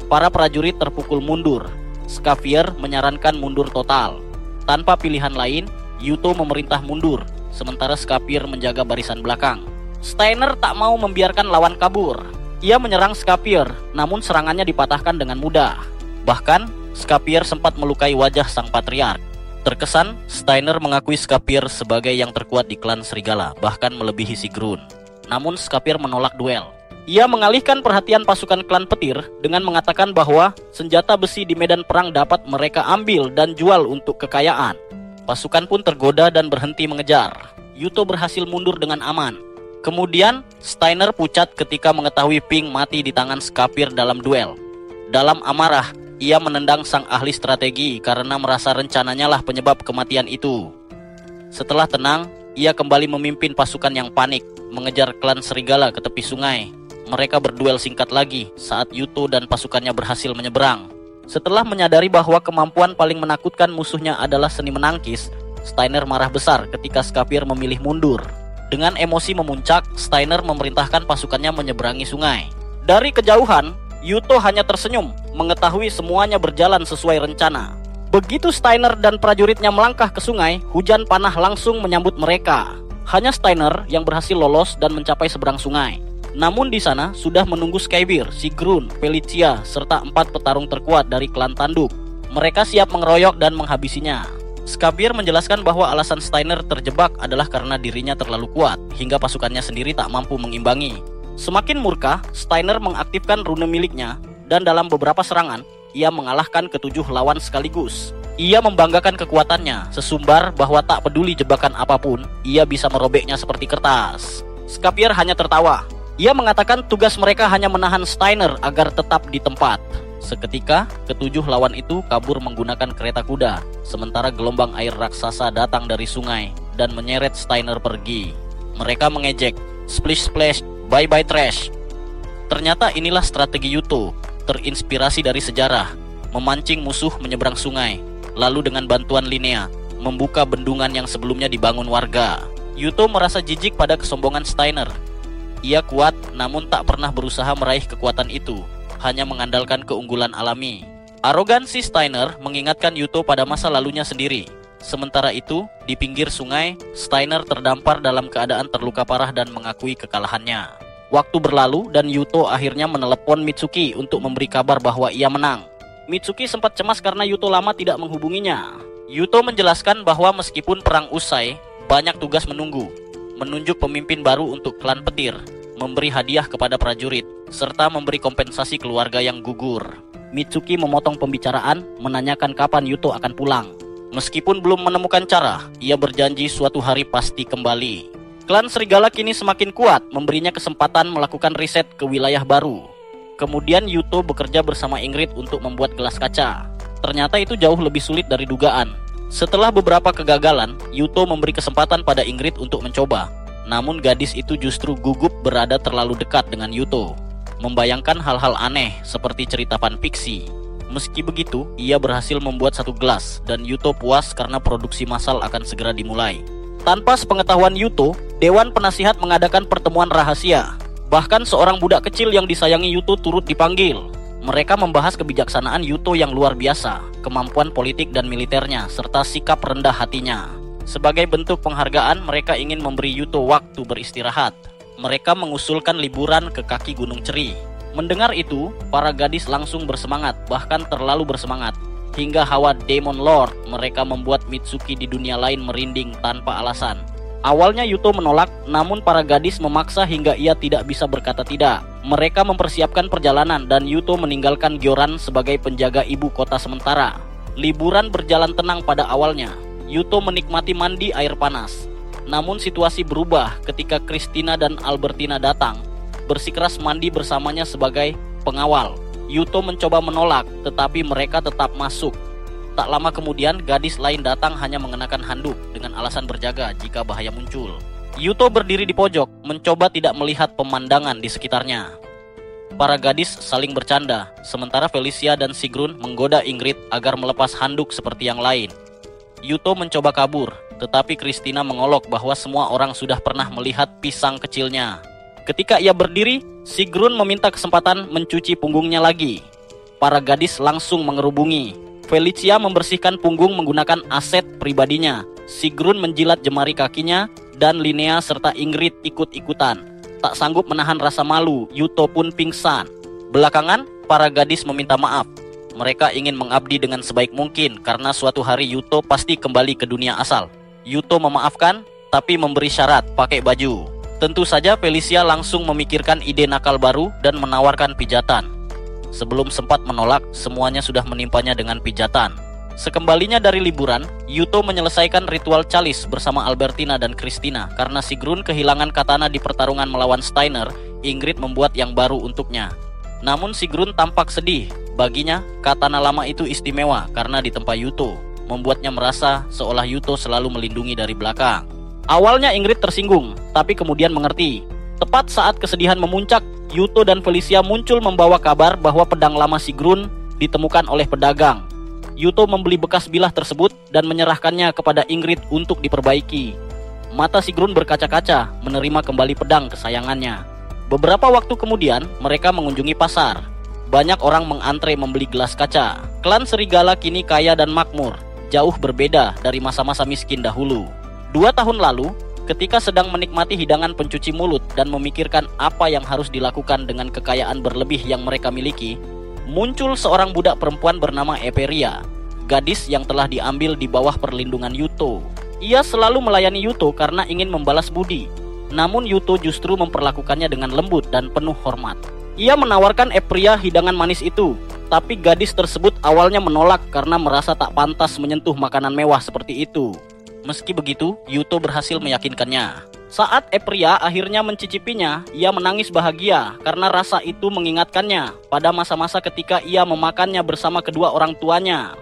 Para prajurit terpukul mundur. Scavier menyarankan mundur total. Tanpa pilihan lain, Yuto memerintah mundur, sementara Scavier menjaga barisan belakang. Steiner tak mau membiarkan lawan kabur. Ia menyerang Scavier, namun serangannya dipatahkan dengan mudah. Bahkan, Scavier sempat melukai wajah sang patriark. Terkesan, Steiner mengakui Scavier sebagai yang terkuat di klan serigala, bahkan melebihi Sigrun. Namun Scavier menolak duel. Ia mengalihkan perhatian pasukan klan petir dengan mengatakan bahwa senjata besi di medan perang dapat mereka ambil dan jual untuk kekayaan. Pasukan pun tergoda dan berhenti mengejar. Yuto berhasil mundur dengan aman. Kemudian, Steiner pucat ketika mengetahui Ping mati di tangan Scavier dalam duel. Dalam amarah, ia menendang sang ahli strategi karena merasa rencananya lah penyebab kematian itu. Setelah tenang, ia kembali memimpin pasukan yang panik, mengejar klan serigala ke tepi sungai. Mereka berduel singkat lagi saat Yuto dan pasukannya berhasil menyeberang. Setelah menyadari bahwa kemampuan paling menakutkan musuhnya adalah seni menangkis, Steiner marah besar ketika Scavier memilih mundur. Dengan emosi memuncak, Steiner memerintahkan pasukannya menyeberangi sungai. Dari kejauhan, Yuto hanya tersenyum, mengetahui semuanya berjalan sesuai rencana. Begitu Steiner dan prajuritnya melangkah ke sungai, hujan panah langsung menyambut mereka. Hanya Steiner yang berhasil lolos dan mencapai seberang sungai. Namun di sana sudah menunggu Scavier, Sigrun, Felicia, serta 4 petarung terkuat dari klan tanduk. Mereka siap mengeroyok dan menghabisinya. Scavier menjelaskan bahwa alasan Steiner terjebak adalah karena dirinya terlalu kuat, hingga pasukannya sendiri tak mampu mengimbangi. Semakin murka, Steiner mengaktifkan rune miliknya, dan dalam beberapa serangan, ia mengalahkan ke-7 lawan sekaligus. Ia membanggakan kekuatannya, sesumbar bahwa tak peduli jebakan apapun, ia bisa merobeknya seperti kertas. Scavier hanya tertawa. Ia mengatakan tugas mereka hanya menahan Steiner agar tetap di tempat. Seketika, ke-7 lawan itu kabur menggunakan kereta kuda, sementara gelombang air raksasa datang dari sungai dan menyeret Steiner pergi. Mereka mengejek, "Splish splash, bye bye trash." Ternyata inilah strategi Yuto, terinspirasi dari sejarah, memancing musuh menyeberang sungai, lalu dengan bantuan Linnea, membuka bendungan yang sebelumnya dibangun warga. Yuto merasa jijik pada kesombongan Steiner. Ia kuat, namun tak pernah berusaha meraih kekuatan itu, hanya mengandalkan keunggulan alami. Arogansi Steiner mengingatkan Yuto pada masa lalunya sendiri. Sementara itu, di pinggir sungai, Steiner terdampar dalam keadaan terluka parah dan mengakui kekalahannya. Waktu berlalu dan Yuto akhirnya menelepon Mitsuki untuk memberi kabar bahwa ia menang. Mitsuki sempat cemas karena Yuto lama tidak menghubunginya. Yuto menjelaskan bahwa meskipun perang usai, banyak tugas menunggu. Menunjuk pemimpin baru untuk klan petir, memberi hadiah kepada prajurit, serta memberi kompensasi keluarga yang gugur. Mitsuki memotong pembicaraan, menanyakan kapan Yuto akan pulang. Meskipun belum menemukan cara, ia berjanji suatu hari pasti kembali. Klan serigala kini semakin kuat, memberinya kesempatan melakukan riset ke wilayah baru. Kemudian Yuto bekerja bersama Ingrid untuk membuat gelas kaca. Ternyata itu jauh lebih sulit dari dugaan. Setelah beberapa kegagalan, Yuto memberi kesempatan pada Ingrid untuk mencoba. Namun gadis itu justru gugup berada terlalu dekat dengan Yuto, membayangkan hal-hal aneh seperti cerita fanfiksi. Meski begitu, ia berhasil membuat satu gelas dan Yuto puas karena produksi massal akan segera dimulai. Tanpa sepengetahuan Yuto, Dewan Penasihat mengadakan pertemuan rahasia. Bahkan seorang budak kecil yang disayangi Yuto turut dipanggil. Mereka membahas kebijaksanaan Yuto yang luar biasa, kemampuan politik dan militernya, serta sikap rendah hatinya. Sebagai bentuk penghargaan, mereka ingin memberi Yuto waktu beristirahat. Mereka mengusulkan liburan ke kaki Gunung Ceri. Mendengar itu, para gadis langsung bersemangat, bahkan terlalu bersemangat. hingga hawa Demon Lord, mereka membuat Mitsuki di dunia lain merinding tanpa alasan. Awalnya Yuto menolak, namun para gadis memaksa hingga ia tidak bisa berkata tidak. Mereka mempersiapkan perjalanan dan Yuto meninggalkan Gyoran sebagai penjaga ibu kota sementara. Liburan berjalan tenang pada awalnya. Yuto menikmati mandi air panas. Namun situasi berubah ketika Christina dan Albertina datang, bersikeras mandi bersamanya sebagai pengawal. Yuto mencoba menolak, tetapi mereka tetap masuk. Tak lama kemudian, gadis lain datang hanya mengenakan handuk dengan alasan berjaga jika bahaya muncul. Yuto berdiri di pojok, mencoba tidak melihat pemandangan di sekitarnya. Para gadis saling bercanda, sementara Felicia dan Sigrun menggoda Ingrid agar melepas handuk seperti yang lain. Yuto mencoba kabur, tetapi Christina mengolok bahwa semua orang sudah pernah melihat pisang kecilnya. Ketika ia berdiri, Sigrun meminta kesempatan mencuci punggungnya lagi. Para gadis langsung mengerubungi. Felicia membersihkan punggung menggunakan aset pribadinya. Sigrun menjilat jemari kakinya, dan Linnea serta Ingrid ikut-ikutan. Tak sanggup menahan rasa malu, Yuto pun pingsan. Belakangan, para gadis meminta maaf. Mereka ingin mengabdi dengan sebaik mungkin karena suatu hari Yuto pasti kembali ke dunia asal. Yuto memaafkan, tapi memberi syarat pakai baju. Tentu saja Felicia langsung memikirkan ide nakal baru dan menawarkan pijatan. Sebelum sempat menolak, semuanya sudah menimpanya dengan pijatan. Sekembalinya dari liburan, Yuto menyelesaikan ritual calis bersama Albertina dan Christina. Karena Sigrun kehilangan katana di pertarungan melawan Steiner, Ingrid membuat yang baru untuknya. Namun Sigrun tampak sedih. Baginya, katana lama itu istimewa karena ditempa Yuto, membuatnya merasa seolah Yuto selalu melindungi dari belakang. Awalnya Ingrid tersinggung, tapi kemudian mengerti. Tepat saat kesedihan memuncak, Yuto dan Felicia muncul membawa kabar bahwa pedang lama Sigrun ditemukan oleh pedagang. Yuto membeli bekas bilah tersebut dan menyerahkannya kepada Ingrid untuk diperbaiki. Mata Sigrun berkaca-kaca menerima kembali pedang kesayangannya. Beberapa waktu kemudian, mereka mengunjungi pasar. Banyak orang mengantre membeli gelas kaca. Klan Serigala kini kaya dan makmur, jauh berbeda dari masa-masa miskin dahulu. 2 tahun lalu, ketika sedang menikmati hidangan pencuci mulut dan memikirkan apa yang harus dilakukan dengan kekayaan berlebih yang mereka miliki, muncul seorang budak perempuan bernama Eperia, gadis yang telah diambil di bawah perlindungan Yuto. Ia selalu melayani Yuto karena ingin membalas budi, namun Yuto justru memperlakukannya dengan lembut dan penuh hormat. Ia menawarkan Eperia hidangan manis itu, tapi gadis tersebut awalnya menolak karena merasa tak pantas menyentuh makanan mewah seperti itu. Meski begitu, Yuto berhasil meyakinkannya. Saat Eperia akhirnya mencicipinya, ia menangis bahagia karena rasa itu mengingatkannya pada masa-masa ketika ia memakannya bersama kedua orang tuanya.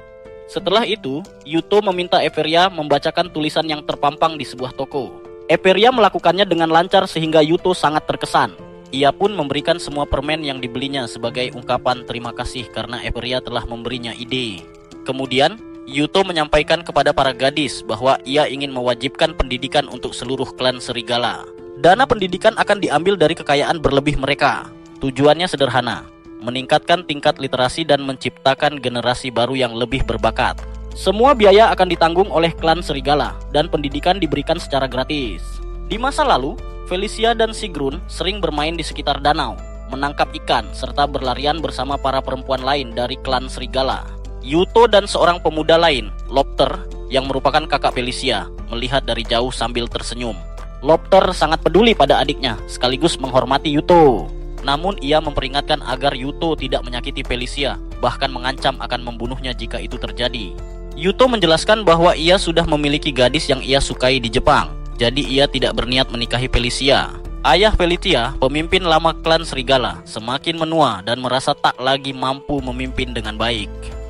Setelah itu, Yuto meminta Eperia membacakan tulisan yang terpampang di sebuah toko. Eperia melakukannya dengan lancar sehingga Yuto sangat terkesan. Ia pun memberikan semua permen yang dibelinya sebagai ungkapan terima kasih karena Eperia telah memberinya ide. Kemudian, Yuto menyampaikan kepada para gadis bahwa ia ingin mewajibkan pendidikan untuk seluruh klan serigala. Dana pendidikan akan diambil dari kekayaan berlebih mereka. Tujuannya sederhana, meningkatkan tingkat literasi dan menciptakan generasi baru yang lebih berbakat. Semua biaya akan ditanggung oleh klan serigala dan pendidikan diberikan secara gratis. Di masa lalu, Felicia dan Sigrun sering bermain di sekitar danau, menangkap ikan, serta berlarian bersama para perempuan lain dari klan serigala. Yuto dan seorang pemuda lain, Lopter, yang merupakan kakak Felicia, melihat dari jauh sambil tersenyum. Lopter sangat peduli pada adiknya, sekaligus menghormati Yuto. Namun ia memperingatkan agar Yuto tidak menyakiti Felicia, bahkan mengancam akan membunuhnya jika itu terjadi. Yuto menjelaskan bahwa ia sudah memiliki gadis yang ia sukai di Jepang, jadi ia tidak berniat menikahi Felicia. Ayah Felicia, pemimpin lama klan serigala, semakin menua dan merasa tak lagi mampu memimpin dengan baik.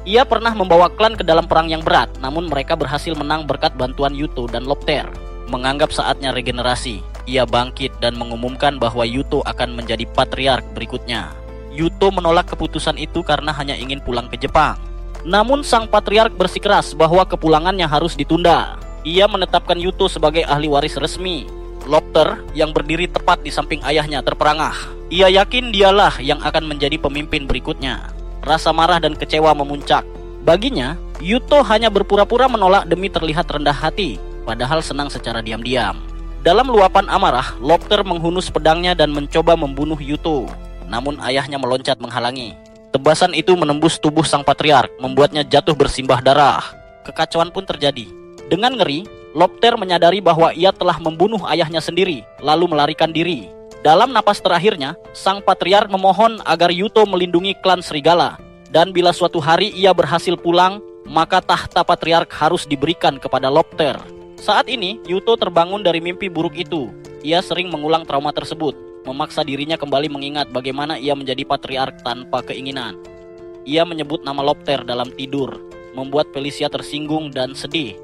Ia pernah membawa klan ke dalam perang yang berat, namun mereka berhasil menang berkat bantuan Yuto dan Lopter. Menganggap saatnya regenerasi, ia bangkit dan mengumumkan bahwa Yuto akan menjadi patriark berikutnya. Yuto menolak keputusan itu karena hanya ingin pulang ke Jepang. Namun sang patriark bersikeras bahwa kepulangannya harus ditunda. Ia menetapkan Yuto sebagai ahli waris resmi. Lopter yang berdiri tepat di samping ayahnya terperangah. Ia yakin dialah yang akan menjadi pemimpin berikutnya. Rasa marah dan kecewa memuncak. Baginya, Yuto hanya berpura-pura menolak demi terlihat rendah hati, padahal senang secara diam-diam. Dalam luapan amarah, Lopter menghunus pedangnya dan mencoba membunuh Yuto. Namun ayahnya meloncat menghalangi. Tebasan itu menembus tubuh sang patriark, membuatnya jatuh bersimbah darah. Kekacauan pun terjadi. Dengan ngeri, Lopter menyadari bahwa ia telah membunuh ayahnya sendiri, lalu melarikan diri. Dalam napas terakhirnya, sang patriark memohon agar Yuto melindungi klan serigala. Dan bila suatu hari ia berhasil pulang, maka tahta patriark harus diberikan kepada Lopter. Saat ini, Yuto terbangun dari mimpi buruk itu. Ia sering mengulang trauma tersebut, memaksa dirinya kembali mengingat bagaimana ia menjadi patriark tanpa keinginan. Ia menyebut nama Lopter dalam tidur, membuat Felicia tersinggung dan sedih.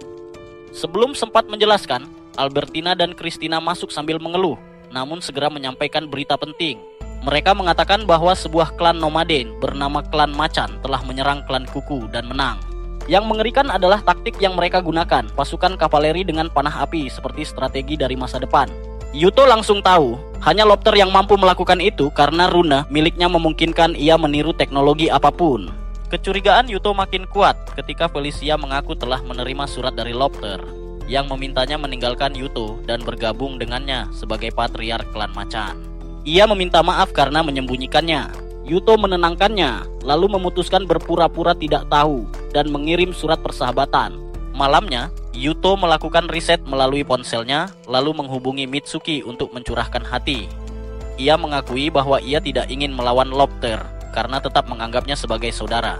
Sebelum sempat menjelaskan, Albertina dan Christina masuk sambil mengeluh, namun segera menyampaikan berita penting. Mereka mengatakan bahwa sebuah klan nomaden bernama klan Macan telah menyerang klan Kuku dan menang. Yang mengerikan adalah taktik yang mereka gunakan, pasukan kavaleri dengan panah api seperti strategi dari masa depan. Yuto langsung tahu, hanya Lopter yang mampu melakukan itu karena rune miliknya memungkinkan ia meniru teknologi apapun. Kecurigaan Yuto makin kuat ketika Felicia mengaku telah menerima surat dari Lopter yang memintanya meninggalkan Yuto dan bergabung dengannya sebagai patriark klan Macan. Ia meminta maaf karena menyembunyikannya. Yuto menenangkannya, lalu memutuskan berpura-pura tidak tahu dan mengirim surat persahabatan. Malamnya, Yuto melakukan riset melalui ponselnya, lalu menghubungi Mitsuki untuk mencurahkan hati. Ia mengakui bahwa ia tidak ingin melawan Lopter karena tetap menganggapnya sebagai saudara.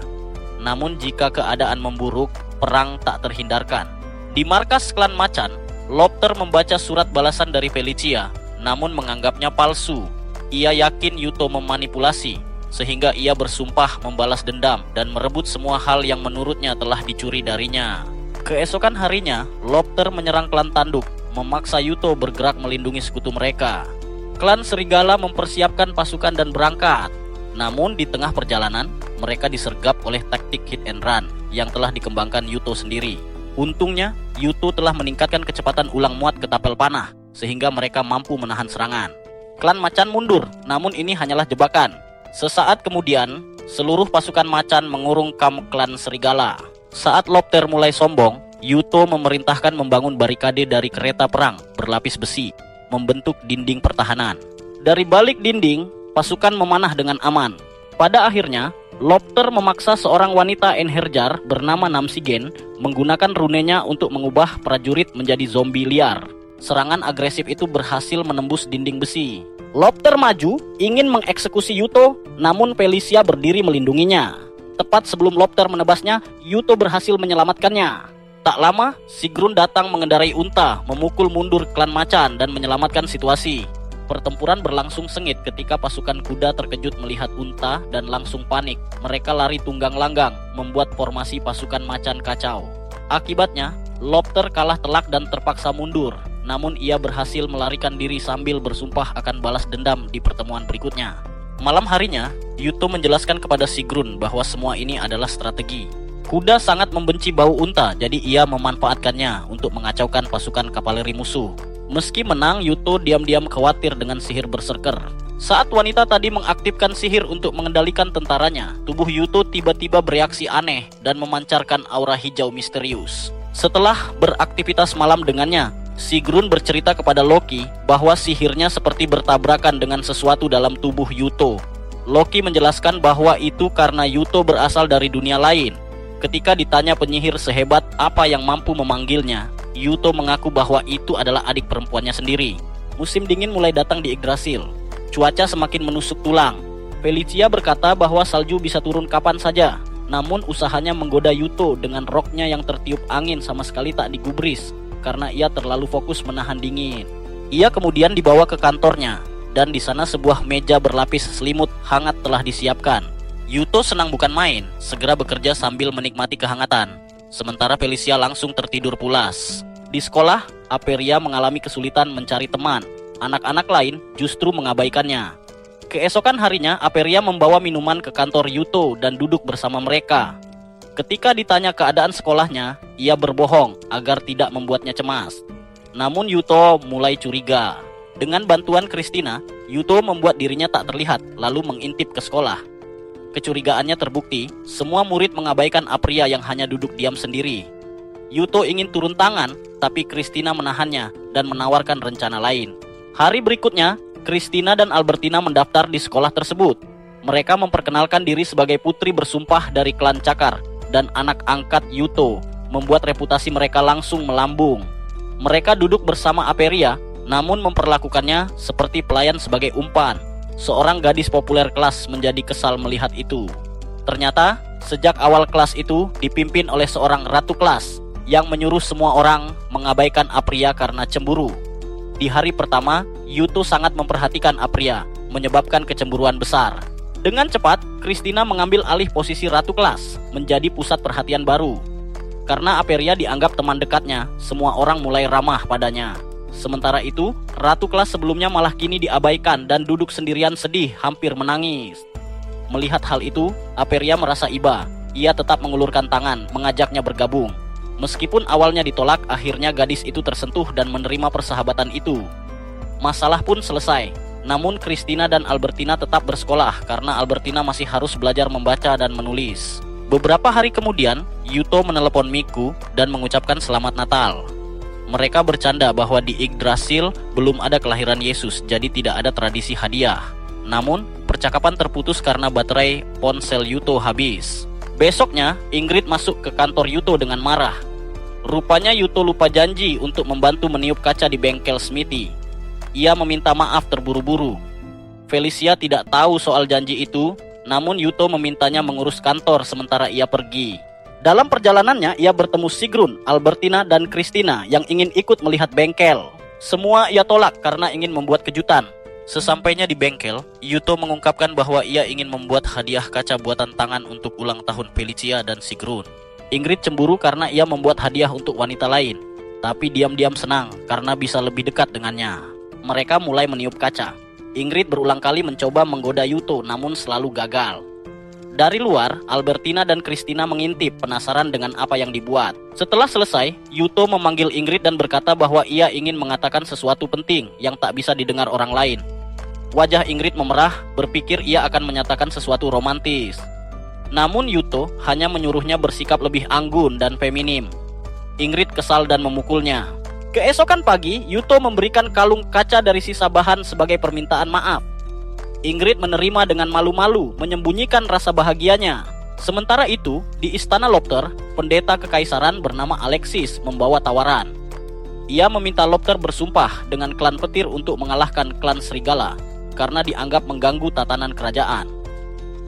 Namun jika keadaan memburuk, perang tak terhindarkan. Di markas klan Macan, Lopter membaca surat balasan dari Felicia, namun menganggapnya palsu. Ia yakin Yuto memanipulasi, sehingga ia bersumpah membalas dendam dan merebut semua hal yang menurutnya telah dicuri darinya. Keesokan harinya, Lopter menyerang klan tanduk, memaksa Yuto bergerak melindungi sekutu mereka. Klan serigala mempersiapkan pasukan dan berangkat. Namun di tengah perjalanan, mereka disergap oleh taktik hit and run yang telah dikembangkan Yuto sendiri. Untungnya, Yuto telah meningkatkan kecepatan ulang muat ke tapel panah, sehingga mereka mampu menahan serangan. Klan Macan mundur, namun ini hanyalah jebakan. Sesaat kemudian, seluruh pasukan Macan mengurung kamp klan serigala. Saat Lopter mulai sombong, Yuto memerintahkan membangun barikade dari kereta perang berlapis besi, membentuk dinding pertahanan. Dari balik dinding, pasukan memanah dengan aman. Pada akhirnya, Lopter memaksa seorang wanita Enherjar bernama Namsigen menggunakan runenya untuk mengubah prajurit menjadi zombie liar. Serangan agresif itu berhasil menembus dinding besi. Lopter maju, ingin mengeksekusi Yuto, namun Felicia berdiri melindunginya. Tepat sebelum Lopter menebasnya, Yuto berhasil menyelamatkannya. Tak lama, Sigrun datang mengendarai unta, memukul mundur klan Macan dan menyelamatkan situasi. Pertempuran berlangsung sengit ketika pasukan kuda terkejut melihat unta dan langsung panik. Mereka lari tunggang langgang, membuat formasi pasukan Macan kacau. Akibatnya, Lopter kalah telak dan terpaksa mundur. Namun ia berhasil melarikan diri sambil bersumpah akan balas dendam di pertemuan berikutnya. Malam harinya, Yuto menjelaskan kepada Sigrun bahwa semua ini adalah strategi. Kuda sangat membenci bau unta, jadi ia memanfaatkannya untuk mengacaukan pasukan kavaleri musuh. Meski menang, Yuto diam-diam khawatir dengan sihir berserker. Saat wanita tadi mengaktifkan sihir untuk mengendalikan tentaranya, tubuh Yuto tiba-tiba bereaksi aneh dan memancarkan aura hijau misterius. Setelah beraktivitas malam dengannya, Sigrun bercerita kepada Loki bahwa sihirnya seperti bertabrakan dengan sesuatu dalam tubuh Yuto. Loki menjelaskan bahwa itu karena Yuto berasal dari dunia lain. Ketika ditanya penyihir sehebat apa yang mampu memanggilnya, Yuto mengaku bahwa itu adalah adik perempuannya sendiri. Musim dingin mulai datang di Yggdrasil. Cuaca semakin menusuk tulang. Felicia berkata bahwa salju bisa turun kapan saja. Namun usahanya menggoda Yuto dengan roknya yang tertiup angin sama sekali tak digubris, karena ia terlalu fokus menahan dingin. Ia kemudian dibawa ke kantornya, dan di sana sebuah meja berlapis selimut hangat telah disiapkan. Yuto senang bukan main, segera bekerja sambil menikmati kehangatan. Sementara Felicia langsung tertidur pulas. Di sekolah, Aperia mengalami kesulitan mencari teman. Anak-anak lain justru mengabaikannya. Keesokan harinya, Aperia membawa minuman ke kantor Yuto dan duduk bersama mereka. Ketika ditanya keadaan sekolahnya, ia berbohong agar tidak membuatnya cemas. Namun Yuto mulai curiga. Dengan bantuan Christina, Yuto membuat dirinya tak terlihat, lalu mengintip ke sekolah. Kecurigaannya terbukti, semua murid mengabaikan Aperia yang hanya duduk diam sendiri. Yuto ingin turun tangan, tapi Christina menahannya dan menawarkan rencana lain. Hari berikutnya, Christina dan Albertina mendaftar di sekolah tersebut. Mereka memperkenalkan diri sebagai putri bersumpah dari klan Cakar dan anak angkat Yuto, membuat reputasi mereka langsung melambung. Mereka duduk bersama Aperia, namun memperlakukannya seperti pelayan sebagai umpan. Seorang gadis populer kelas menjadi kesal melihat itu. Ternyata, sejak awal kelas itu dipimpin oleh seorang ratu kelas yang menyuruh semua orang mengabaikan Apria karena cemburu. Di hari pertama, Yuto sangat memperhatikan Apria, menyebabkan kecemburuan besar. Dengan cepat, Christina mengambil alih posisi ratu kelas, menjadi pusat perhatian baru. Karena Aperia dianggap teman dekatnya, semua orang mulai ramah padanya. Sementara itu, ratu kelas sebelumnya malah kini diabaikan dan duduk sendirian sedih, hampir menangis. Melihat hal itu, Aperia merasa iba. Ia tetap mengulurkan tangan, mengajaknya bergabung. Meskipun awalnya ditolak, akhirnya gadis itu tersentuh dan menerima persahabatan itu. Masalah pun selesai. Namun Christina dan Albertina tetap bersekolah karena Albertina masih harus belajar membaca dan menulis. Beberapa hari kemudian, Yuto menelepon Miku dan mengucapkan selamat Natal. Mereka bercanda bahwa di Yggdrasil belum ada kelahiran Yesus, jadi tidak ada tradisi hadiah. Namun, percakapan terputus karena baterai ponsel Yuto habis. Besoknya, Ingrid masuk ke kantor Yuto dengan marah. Rupanya Yuto lupa janji untuk membantu meniup kaca di bengkel Smithy. Ia meminta maaf terburu-buru. Felicia tidak tahu soal janji itu, namun Yuto memintanya mengurus kantor sementara ia pergi. Dalam perjalanannya, ia bertemu Sigrun, Albertina, dan Christina yang ingin ikut melihat bengkel. Semua ia tolak karena ingin membuat kejutan. Sesampainya di bengkel, Yuto mengungkapkan bahwa ia ingin membuat hadiah kaca buatan tangan untuk ulang tahun Felicia dan Sigrun. Ingrid cemburu karena ia membuat hadiah untuk wanita lain, tapi diam-diam senang karena bisa lebih dekat dengannya. Mereka mulai meniup kaca. Ingrid berulang kali mencoba menggoda Yuto namun selalu gagal. Dari luar, Albertina dan Christina mengintip penasaran dengan apa yang dibuat. Setelah selesai, Yuto memanggil Ingrid dan berkata bahwa ia ingin mengatakan sesuatu penting yang tak bisa didengar orang lain. Wajah Ingrid memerah, berpikir ia akan menyatakan sesuatu romantis. Namun Yuto hanya menyuruhnya bersikap lebih anggun dan feminim. Ingrid kesal dan memukulnya. Keesokan pagi, Yuto memberikan kalung kaca dari sisa bahan sebagai permintaan maaf. Ingrid menerima dengan malu-malu, menyembunyikan rasa bahagianya. Sementara itu, di istana Lopter, pendeta kekaisaran bernama Alexis membawa tawaran. Ia meminta Lopter bersumpah dengan klan petir untuk mengalahkan klan Serigala, karena dianggap mengganggu tatanan kerajaan.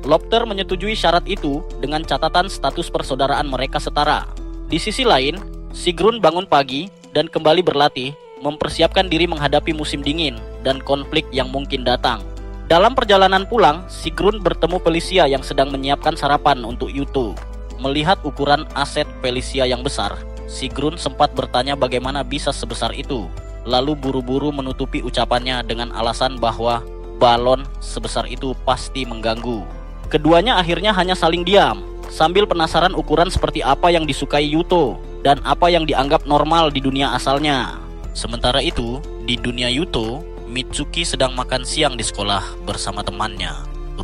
Lopter menyetujui syarat itu dengan catatan status persaudaraan mereka setara. Di sisi lain, Sigrun bangun pagi dan kembali berlatih, mempersiapkan diri menghadapi musim dingin dan konflik yang mungkin datang. Dalam perjalanan pulang, Sigrun bertemu Felicia yang sedang menyiapkan sarapan untuk Yuto. Melihat ukuran aset Felicia yang besar, Sigrun sempat bertanya bagaimana bisa sebesar itu, lalu buru-buru menutupi ucapannya dengan alasan bahwa balon sebesar itu pasti mengganggu. Keduanya akhirnya hanya saling diam, sambil penasaran ukuran seperti apa yang disukai Yuto dan apa yang dianggap normal di dunia asalnya. Sementara itu, di dunia Yuto, Mitsuki sedang makan siang di sekolah bersama temannya,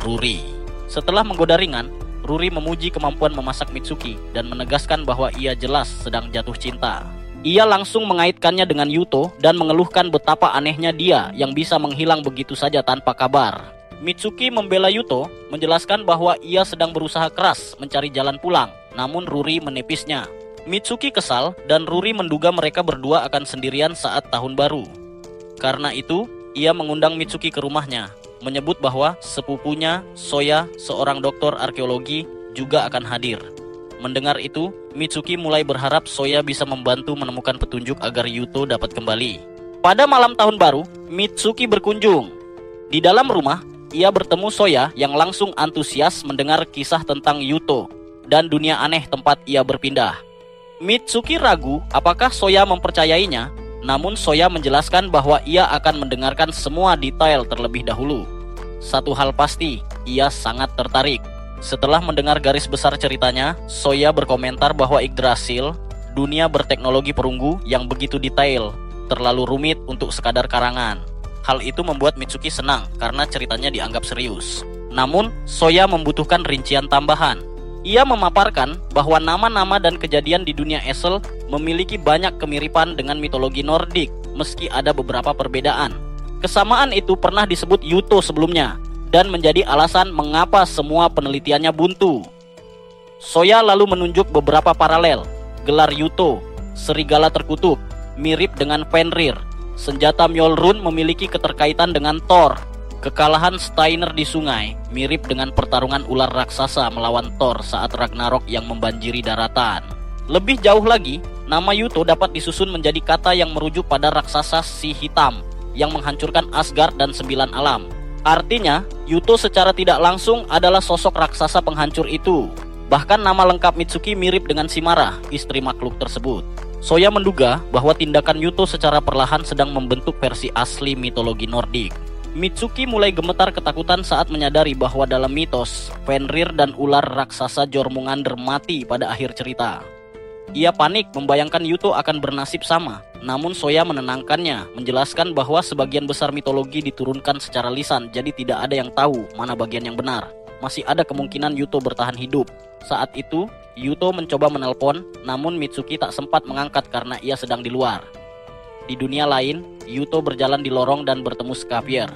Ruri. Setelah menggoda ringan, Ruri memuji kemampuan memasak Mitsuki dan menegaskan bahwa ia jelas sedang jatuh cinta. Ia langsung mengaitkannya dengan Yuto dan mengeluhkan betapa anehnya dia yang bisa menghilang begitu saja tanpa kabar. Mitsuki membela Yuto, menjelaskan bahwa ia sedang berusaha keras mencari jalan pulang, namun Ruri menepisnya. Mitsuki kesal dan Ruri menduga mereka berdua akan sendirian saat tahun baru. Karena itu, ia mengundang Mitsuki ke rumahnya, menyebut bahwa sepupunya, Soya, seorang dokter arkeologi, juga akan hadir. Mendengar itu, Mitsuki mulai berharap Soya bisa membantu menemukan petunjuk agar Yuto dapat kembali. Pada malam tahun baru, Mitsuki berkunjung. Di dalam rumah, ia bertemu Soya yang langsung antusias mendengar kisah tentang Yuto dan dunia aneh tempat ia berpindah. Mitsuki ragu apakah Soya mempercayainya, namun Soya menjelaskan bahwa ia akan mendengarkan semua detail terlebih dahulu. Satu hal pasti, ia sangat tertarik. Setelah mendengar garis besar ceritanya, Soya berkomentar bahwa Yggdrasil, dunia berteknologi perunggu yang begitu detail, terlalu rumit untuk sekadar karangan. Hal itu membuat Mitsuki senang karena ceritanya dianggap serius. Namun, Soya membutuhkan rincian tambahan. Ia memaparkan bahwa nama-nama dan kejadian di dunia Esel memiliki banyak kemiripan dengan mitologi Nordik, meski ada beberapa perbedaan. Kesamaan itu pernah disebut Yuto sebelumnya, dan menjadi alasan mengapa semua penelitiannya buntu. Soya lalu menunjuk beberapa paralel. Gelar Yuto, serigala terkutuk, mirip dengan Fenrir. Senjata Mjolnir memiliki keterkaitan dengan Thor. Kekalahan Steiner di sungai mirip dengan pertarungan ular raksasa melawan Thor saat Ragnarok yang membanjiri daratan. Lebih jauh lagi, nama Yuto dapat disusun menjadi kata yang merujuk pada raksasa si hitam yang menghancurkan Asgard dan 9 alam. Artinya, Yuto secara tidak langsung adalah sosok raksasa penghancur itu. Bahkan nama lengkap Mitsuki mirip dengan Shimara, istri makhluk tersebut. Soya menduga bahwa tindakan Yuto secara perlahan sedang membentuk versi asli mitologi Nordik. Mitsuki mulai gemetar ketakutan saat menyadari bahwa dalam mitos, Fenrir dan ular raksasa Jormungandr mati pada akhir cerita. Ia panik membayangkan Yuto akan bernasib sama, namun Soya menenangkannya, menjelaskan bahwa sebagian besar mitologi diturunkan secara lisan, jadi tidak ada yang tahu mana bagian yang benar. Masih ada kemungkinan Yuto bertahan hidup. Saat itu, Yuto mencoba menelpon, namun Mitsuki tak sempat mengangkat karena ia sedang di luar. Di dunia lain, Yuto berjalan di lorong dan bertemu Skapier.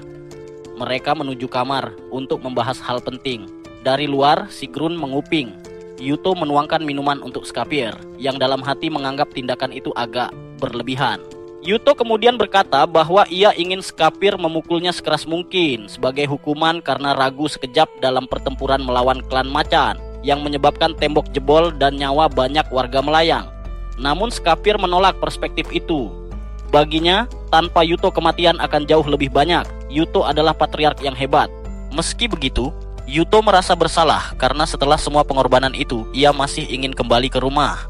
Mereka menuju kamar untuk membahas hal penting. Dari luar, Sigrun menguping. Yuto menuangkan minuman untuk Skapier, yang dalam hati menganggap tindakan itu agak berlebihan. Yuto kemudian berkata bahwa ia ingin Skapier memukulnya sekeras mungkin sebagai hukuman karena ragu sekejap dalam pertempuran melawan klan macan yang menyebabkan tembok jebol dan nyawa banyak warga melayang. Namun Skapier menolak perspektif itu. Baginya, tanpa Yuto kematian akan jauh lebih banyak. Yuto adalah patriark yang hebat. Meski begitu, Yuto merasa bersalah karena setelah semua pengorbanan itu, ia masih ingin kembali ke rumah.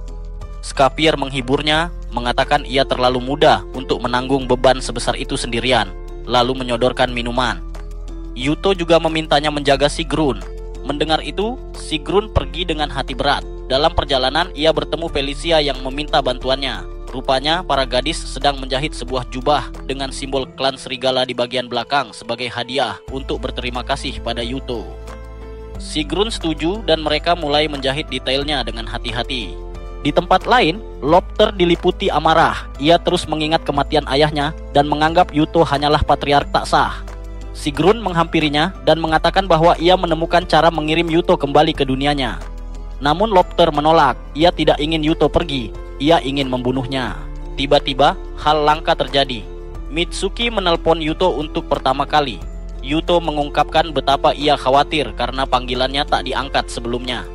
Skapier menghiburnya, mengatakan ia terlalu muda untuk menanggung beban sebesar itu sendirian, lalu menyodorkan minuman. Yuto juga memintanya menjaga Sigrun. Mendengar itu, Sigrun pergi dengan hati berat. Dalam perjalanan, ia bertemu Felicia yang meminta bantuannya. Rupanya, para gadis sedang menjahit sebuah jubah dengan simbol klan serigala di bagian belakang sebagai hadiah untuk berterima kasih pada Yuto. Sigrun setuju dan mereka mulai menjahit detailnya dengan hati-hati. Di tempat lain, Lopter diliputi amarah. Ia terus mengingat kematian ayahnya dan menganggap Yuto hanyalah patriark tak sah. Sigrun menghampirinya dan mengatakan bahwa ia menemukan cara mengirim Yuto kembali ke dunianya. Namun Lopter menolak. Ia tidak ingin Yuto pergi. Ia ingin membunuhnya. Tiba-tiba, hal langka terjadi. Mitsuki menelpon Yuto untuk pertama kali. Yuto mengungkapkan betapa ia khawatir karena panggilannya tak diangkat sebelumnya.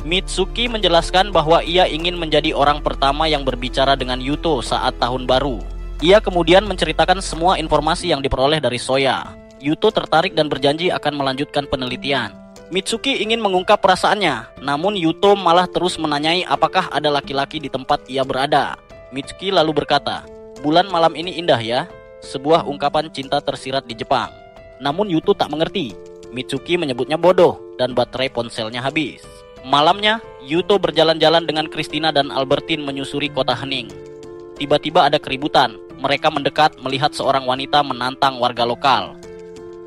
Mitsuki menjelaskan bahwa ia ingin menjadi orang pertama yang berbicara dengan Yuto saat tahun baru. Ia kemudian menceritakan semua informasi yang diperoleh dari Soya. Yuto tertarik dan berjanji akan melanjutkan penelitian. Mitsuki ingin mengungkap perasaannya, namun Yuto malah terus menanyai apakah ada laki-laki di tempat ia berada. Mitsuki lalu berkata, "Bulan malam ini indah ya," sebuah ungkapan cinta tersirat di Jepang. Namun Yuto tak mengerti. Mitsuki menyebutnya bodoh dan baterai ponselnya habis. Malamnya, Yuto berjalan-jalan dengan Christina dan Albertine menyusuri kota hening. Tiba-tiba ada keributan. Mereka mendekat melihat seorang wanita menantang warga lokal.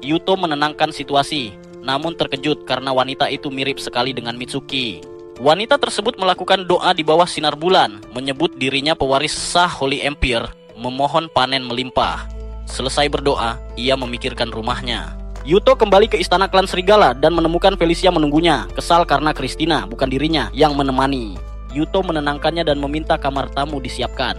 Yuto menenangkan situasi, namun terkejut karena wanita itu mirip sekali dengan Mitsuki. Wanita tersebut melakukan doa di bawah sinar bulan, menyebut dirinya pewaris sah Holy Empire, memohon panen melimpah. Selesai berdoa, ia memikirkan rumahnya. Yuto kembali ke istana klan serigala dan menemukan Felicia menunggunya, kesal karena Christina, bukan dirinya, yang menemani. Yuto menenangkannya dan meminta kamar tamu disiapkan.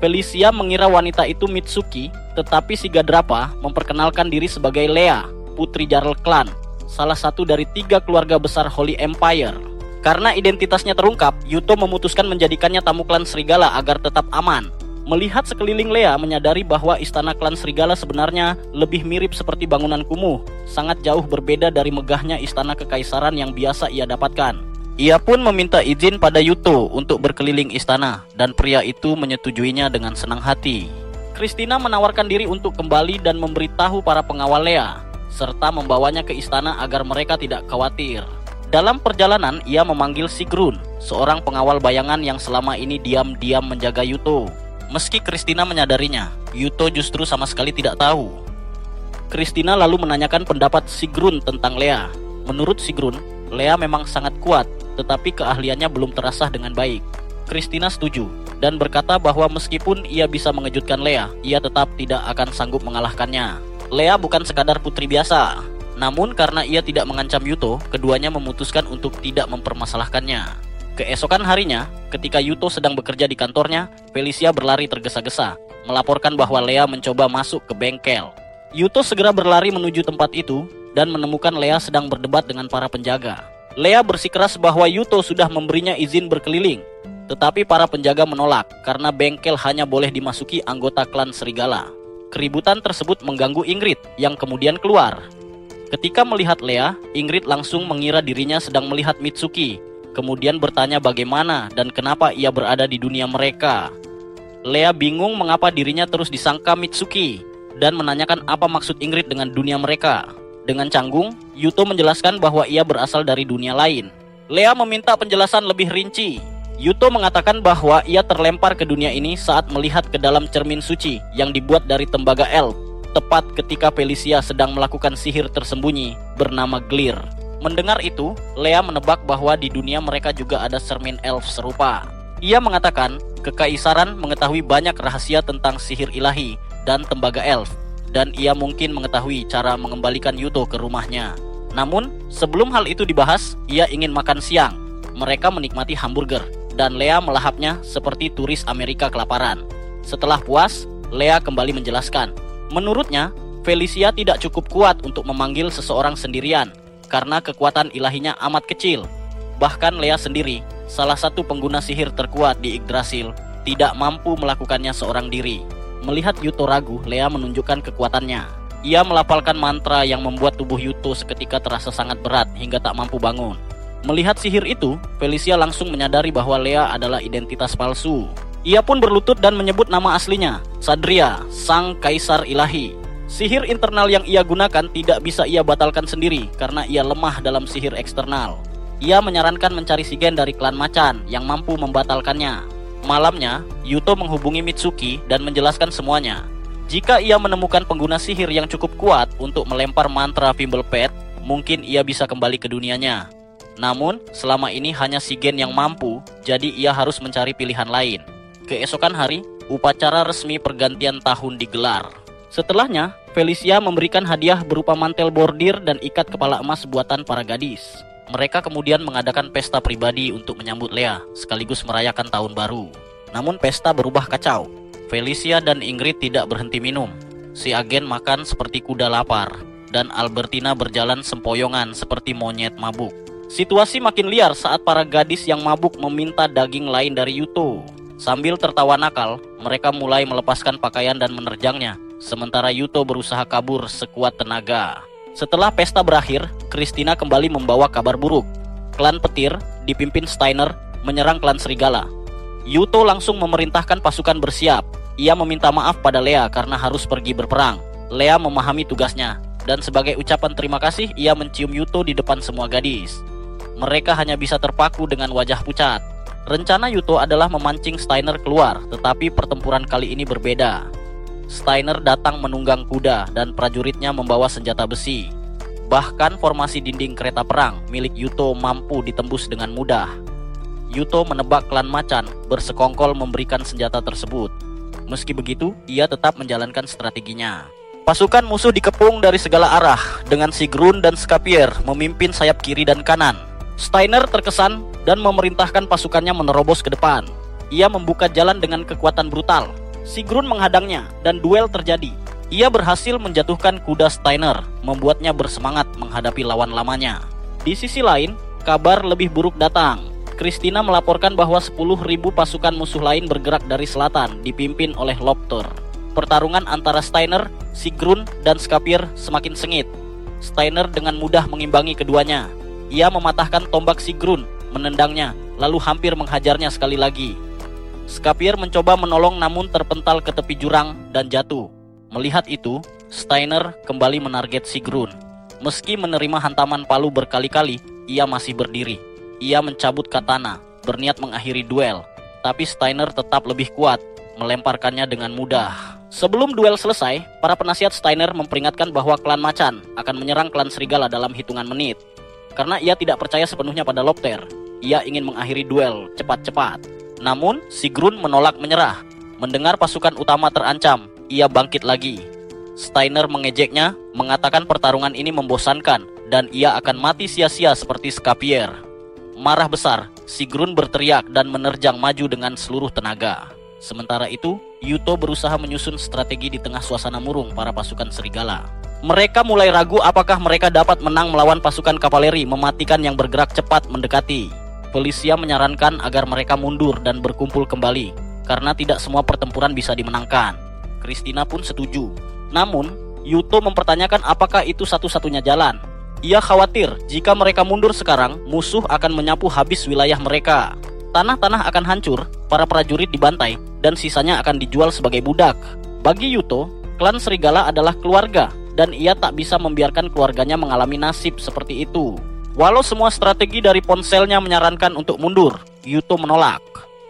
Felicia mengira wanita itu Mitsuki, tetapi si Gadrapa memperkenalkan diri sebagai Lea, putri Jarl Clan, salah satu dari 3 keluarga besar Holy Empire. Karena identitasnya terungkap, Yuto memutuskan menjadikannya tamu klan serigala agar tetap aman. Melihat sekeliling, Lea menyadari bahwa istana klan serigala sebenarnya lebih mirip seperti bangunan kumuh, sangat jauh berbeda dari megahnya istana kekaisaran yang biasa ia dapatkan. Ia pun meminta izin pada Yuto untuk berkeliling istana, dan pria itu menyetujuinya dengan senang hati. Christina menawarkan diri untuk kembali dan memberitahu para pengawal Lea, serta membawanya ke istana agar mereka tidak khawatir. Dalam perjalanan, ia memanggil Sigrun, seorang pengawal bayangan yang selama ini diam-diam menjaga Yuto. Meski Christina menyadarinya, Yuto justru sama sekali tidak tahu. Christina lalu menanyakan pendapat Sigrun tentang Lea. Menurut Sigrun, Lea memang sangat kuat, tetapi keahliannya belum terasah dengan baik. Christina setuju, dan berkata bahwa meskipun ia bisa mengejutkan Lea, ia tetap tidak akan sanggup mengalahkannya. Lea bukan sekadar putri biasa. Namun karena ia tidak mengancam Yuto, keduanya memutuskan untuk tidak mempermasalahkannya. Keesokan harinya, ketika Yuto sedang bekerja di kantornya, Felicia berlari tergesa-gesa, melaporkan bahwa Lea mencoba masuk ke bengkel. Yuto segera berlari menuju tempat itu dan menemukan Lea sedang berdebat dengan para penjaga. Lea bersikeras bahwa Yuto sudah memberinya izin berkeliling, tetapi para penjaga menolak karena bengkel hanya boleh dimasuki anggota klan serigala. Keributan tersebut mengganggu Ingrid yang kemudian keluar. Ketika melihat Lea, Ingrid langsung mengira dirinya sedang melihat Mitsuki, kemudian bertanya bagaimana dan kenapa ia berada di dunia mereka. Lea bingung mengapa dirinya terus disangka Mitsuki dan menanyakan apa maksud Ingrid dengan dunia mereka. Dengan canggung, Yuto menjelaskan bahwa ia berasal dari dunia lain. Lea meminta penjelasan lebih rinci. Yuto mengatakan bahwa ia terlempar ke dunia ini saat melihat ke dalam cermin suci yang dibuat dari tembaga elf, tepat ketika Felicia sedang melakukan sihir tersembunyi bernama Glir. Mendengar itu, Lea menebak bahwa di dunia mereka juga ada cermin elf serupa. Ia mengatakan, Kekaisaran mengetahui banyak rahasia tentang sihir ilahi dan tembaga elf, dan ia mungkin mengetahui cara mengembalikan Yuto ke rumahnya. Namun, sebelum hal itu dibahas, ia ingin makan siang. Mereka menikmati hamburger, dan Lea melahapnya seperti turis Amerika kelaparan. Setelah puas, Lea kembali menjelaskan. Menurutnya, Felicia tidak cukup kuat untuk memanggil seseorang sendirian, karena kekuatan ilahinya amat kecil. Bahkan Lea sendiri, salah satu pengguna sihir terkuat di Yggdrasil, tidak mampu melakukannya seorang diri. Melihat Yuto ragu, Lea menunjukkan kekuatannya. Ia melafalkan mantra yang membuat tubuh Yuto seketika terasa sangat berat hingga tak mampu bangun. Melihat sihir itu, Felicia langsung menyadari bahwa Lea adalah identitas palsu. Ia pun berlutut dan menyebut nama aslinya, Sadria, sang kaisar ilahi. Sihir internal yang ia gunakan tidak bisa ia batalkan sendiri karena ia lemah dalam sihir eksternal. Ia menyarankan mencari sigen dari klan macan yang mampu membatalkannya. Malamnya, Yuto menghubungi Mitsuki dan menjelaskan semuanya. Jika ia menemukan pengguna sihir yang cukup kuat untuk melempar mantra Fimbulpet, mungkin ia bisa kembali ke dunianya. Namun, selama ini hanya Shigen yang mampu, jadi ia harus mencari pilihan lain. Keesokan hari, upacara resmi pergantian tahun digelar. Setelahnya, Felicia memberikan hadiah berupa mantel bordir dan ikat kepala emas buatan para gadis. Mereka kemudian mengadakan pesta pribadi untuk menyambut Lea, sekaligus merayakan tahun baru. Namun pesta berubah kacau. Felicia dan Ingrid tidak berhenti minum. Si agen makan seperti kuda lapar, dan Albertina berjalan sempoyongan seperti monyet mabuk. Situasi makin liar saat para gadis yang mabuk meminta daging lain dari Yuto. Sambil tertawa nakal, mereka mulai melepaskan pakaian dan menerjangnya, sementara Yuto berusaha kabur sekuat tenaga. Setelah pesta berakhir, Christina kembali membawa kabar buruk. Klan petir, dipimpin Steiner, menyerang klan serigala. Yuto langsung memerintahkan pasukan bersiap. Ia meminta maaf pada Lea karena harus pergi berperang. Lea memahami tugasnya, dan sebagai ucapan terima kasih, ia mencium Yuto di depan semua gadis. Mereka hanya bisa terpaku dengan wajah pucat. Rencana Yuto adalah memancing Steiner keluar, tetapi pertempuran kali ini berbeda. Steiner datang menunggang kuda dan prajuritnya membawa senjata besi. Bahkan formasi dinding kereta perang milik Yuto mampu ditembus dengan mudah. Yuto menebak klan macan bersekongkol memberikan senjata tersebut. Meski begitu, ia tetap menjalankan strateginya. Pasukan musuh dikepung dari segala arah dengan Sigrun dan Skapier memimpin sayap kiri dan kanan. Steiner terkesan dan memerintahkan pasukannya menerobos ke depan. Ia membuka jalan dengan kekuatan brutal. Sigrun menghadangnya dan duel terjadi. Ia berhasil menjatuhkan kuda Steiner, membuatnya bersemangat menghadapi lawan lamanya. Di sisi lain, kabar lebih buruk datang. Christina melaporkan bahwa 10.000 pasukan musuh lain bergerak dari selatan, dipimpin oleh Lopter. Pertarungan antara Steiner, Sigrun, dan Skapier semakin sengit. Steiner dengan mudah mengimbangi keduanya. Ia mematahkan tombak Sigrun, menendangnya, lalu hampir menghajarnya sekali lagi. Skapier mencoba menolong namun terpental ke tepi jurang dan jatuh. Melihat itu, Steiner kembali menarget Sigrun. Meski menerima hantaman palu berkali-kali, ia masih berdiri. Ia mencabut katana, berniat mengakhiri duel. Tapi Steiner tetap lebih kuat, melemparkannya dengan mudah. Sebelum duel selesai, para penasihat Steiner memperingatkan bahwa klan macan akan menyerang klan serigala dalam hitungan menit. Karena ia tidak percaya sepenuhnya pada Lopter, ia ingin mengakhiri duel cepat-cepat. Namun, Sigrun menolak menyerah. Mendengar pasukan utama terancam, ia bangkit lagi. Steiner mengejeknya, mengatakan pertarungan ini membosankan dan ia akan mati sia-sia seperti Scapier. Marah besar, Sigrun berteriak dan menerjang maju dengan seluruh tenaga. Sementara itu, Yuto berusaha menyusun strategi di tengah suasana murung para pasukan serigala. Mereka mulai ragu apakah mereka dapat menang melawan pasukan kavaleri mematikan yang bergerak cepat mendekati. Felicia menyarankan agar mereka mundur dan berkumpul kembali, karena tidak semua pertempuran bisa dimenangkan. Christina pun setuju. Namun, Yuto mempertanyakan apakah itu satu-satunya jalan. Ia khawatir jika mereka mundur sekarang, musuh akan menyapu habis wilayah mereka. Tanah-tanah akan hancur, para prajurit dibantai, dan sisanya akan dijual sebagai budak. Bagi Yuto, klan serigala adalah keluarga, dan ia tak bisa membiarkan keluarganya mengalami nasib seperti itu. Walau semua strategi dari ponselnya menyarankan untuk mundur, Yuto menolak.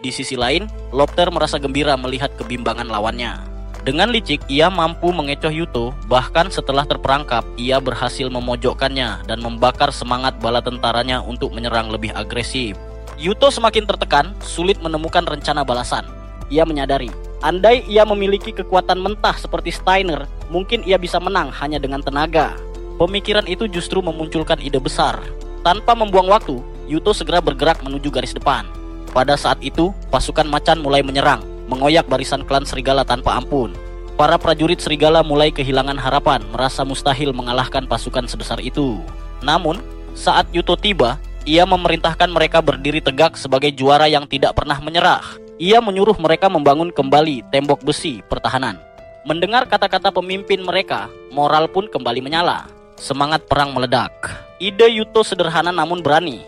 Di sisi lain, Lopter merasa gembira melihat kebimbangan lawannya. Dengan licik, ia mampu mengecoh Yuto, bahkan setelah terperangkap, ia berhasil memojokkannya dan membakar semangat bala tentaranya untuk menyerang lebih agresif. Yuto semakin tertekan, sulit menemukan rencana balasan. Ia menyadari, andai ia memiliki kekuatan mentah seperti Steiner, mungkin ia bisa menang hanya dengan tenaga. Pemikiran itu justru memunculkan ide besar. Tanpa membuang waktu, Yuto segera bergerak menuju garis depan. Pada saat itu, pasukan macan mulai menyerang, mengoyak barisan klan serigala tanpa ampun. Para prajurit serigala mulai kehilangan harapan, merasa mustahil mengalahkan pasukan sebesar itu. Namun, saat Yuto tiba, ia memerintahkan mereka berdiri tegak sebagai juara yang tidak pernah menyerah. Ia menyuruh mereka membangun kembali tembok besi pertahanan. Mendengar kata-kata pemimpin mereka, moral pun kembali menyala. Semangat perang meledak. Ide Yuto sederhana namun berani.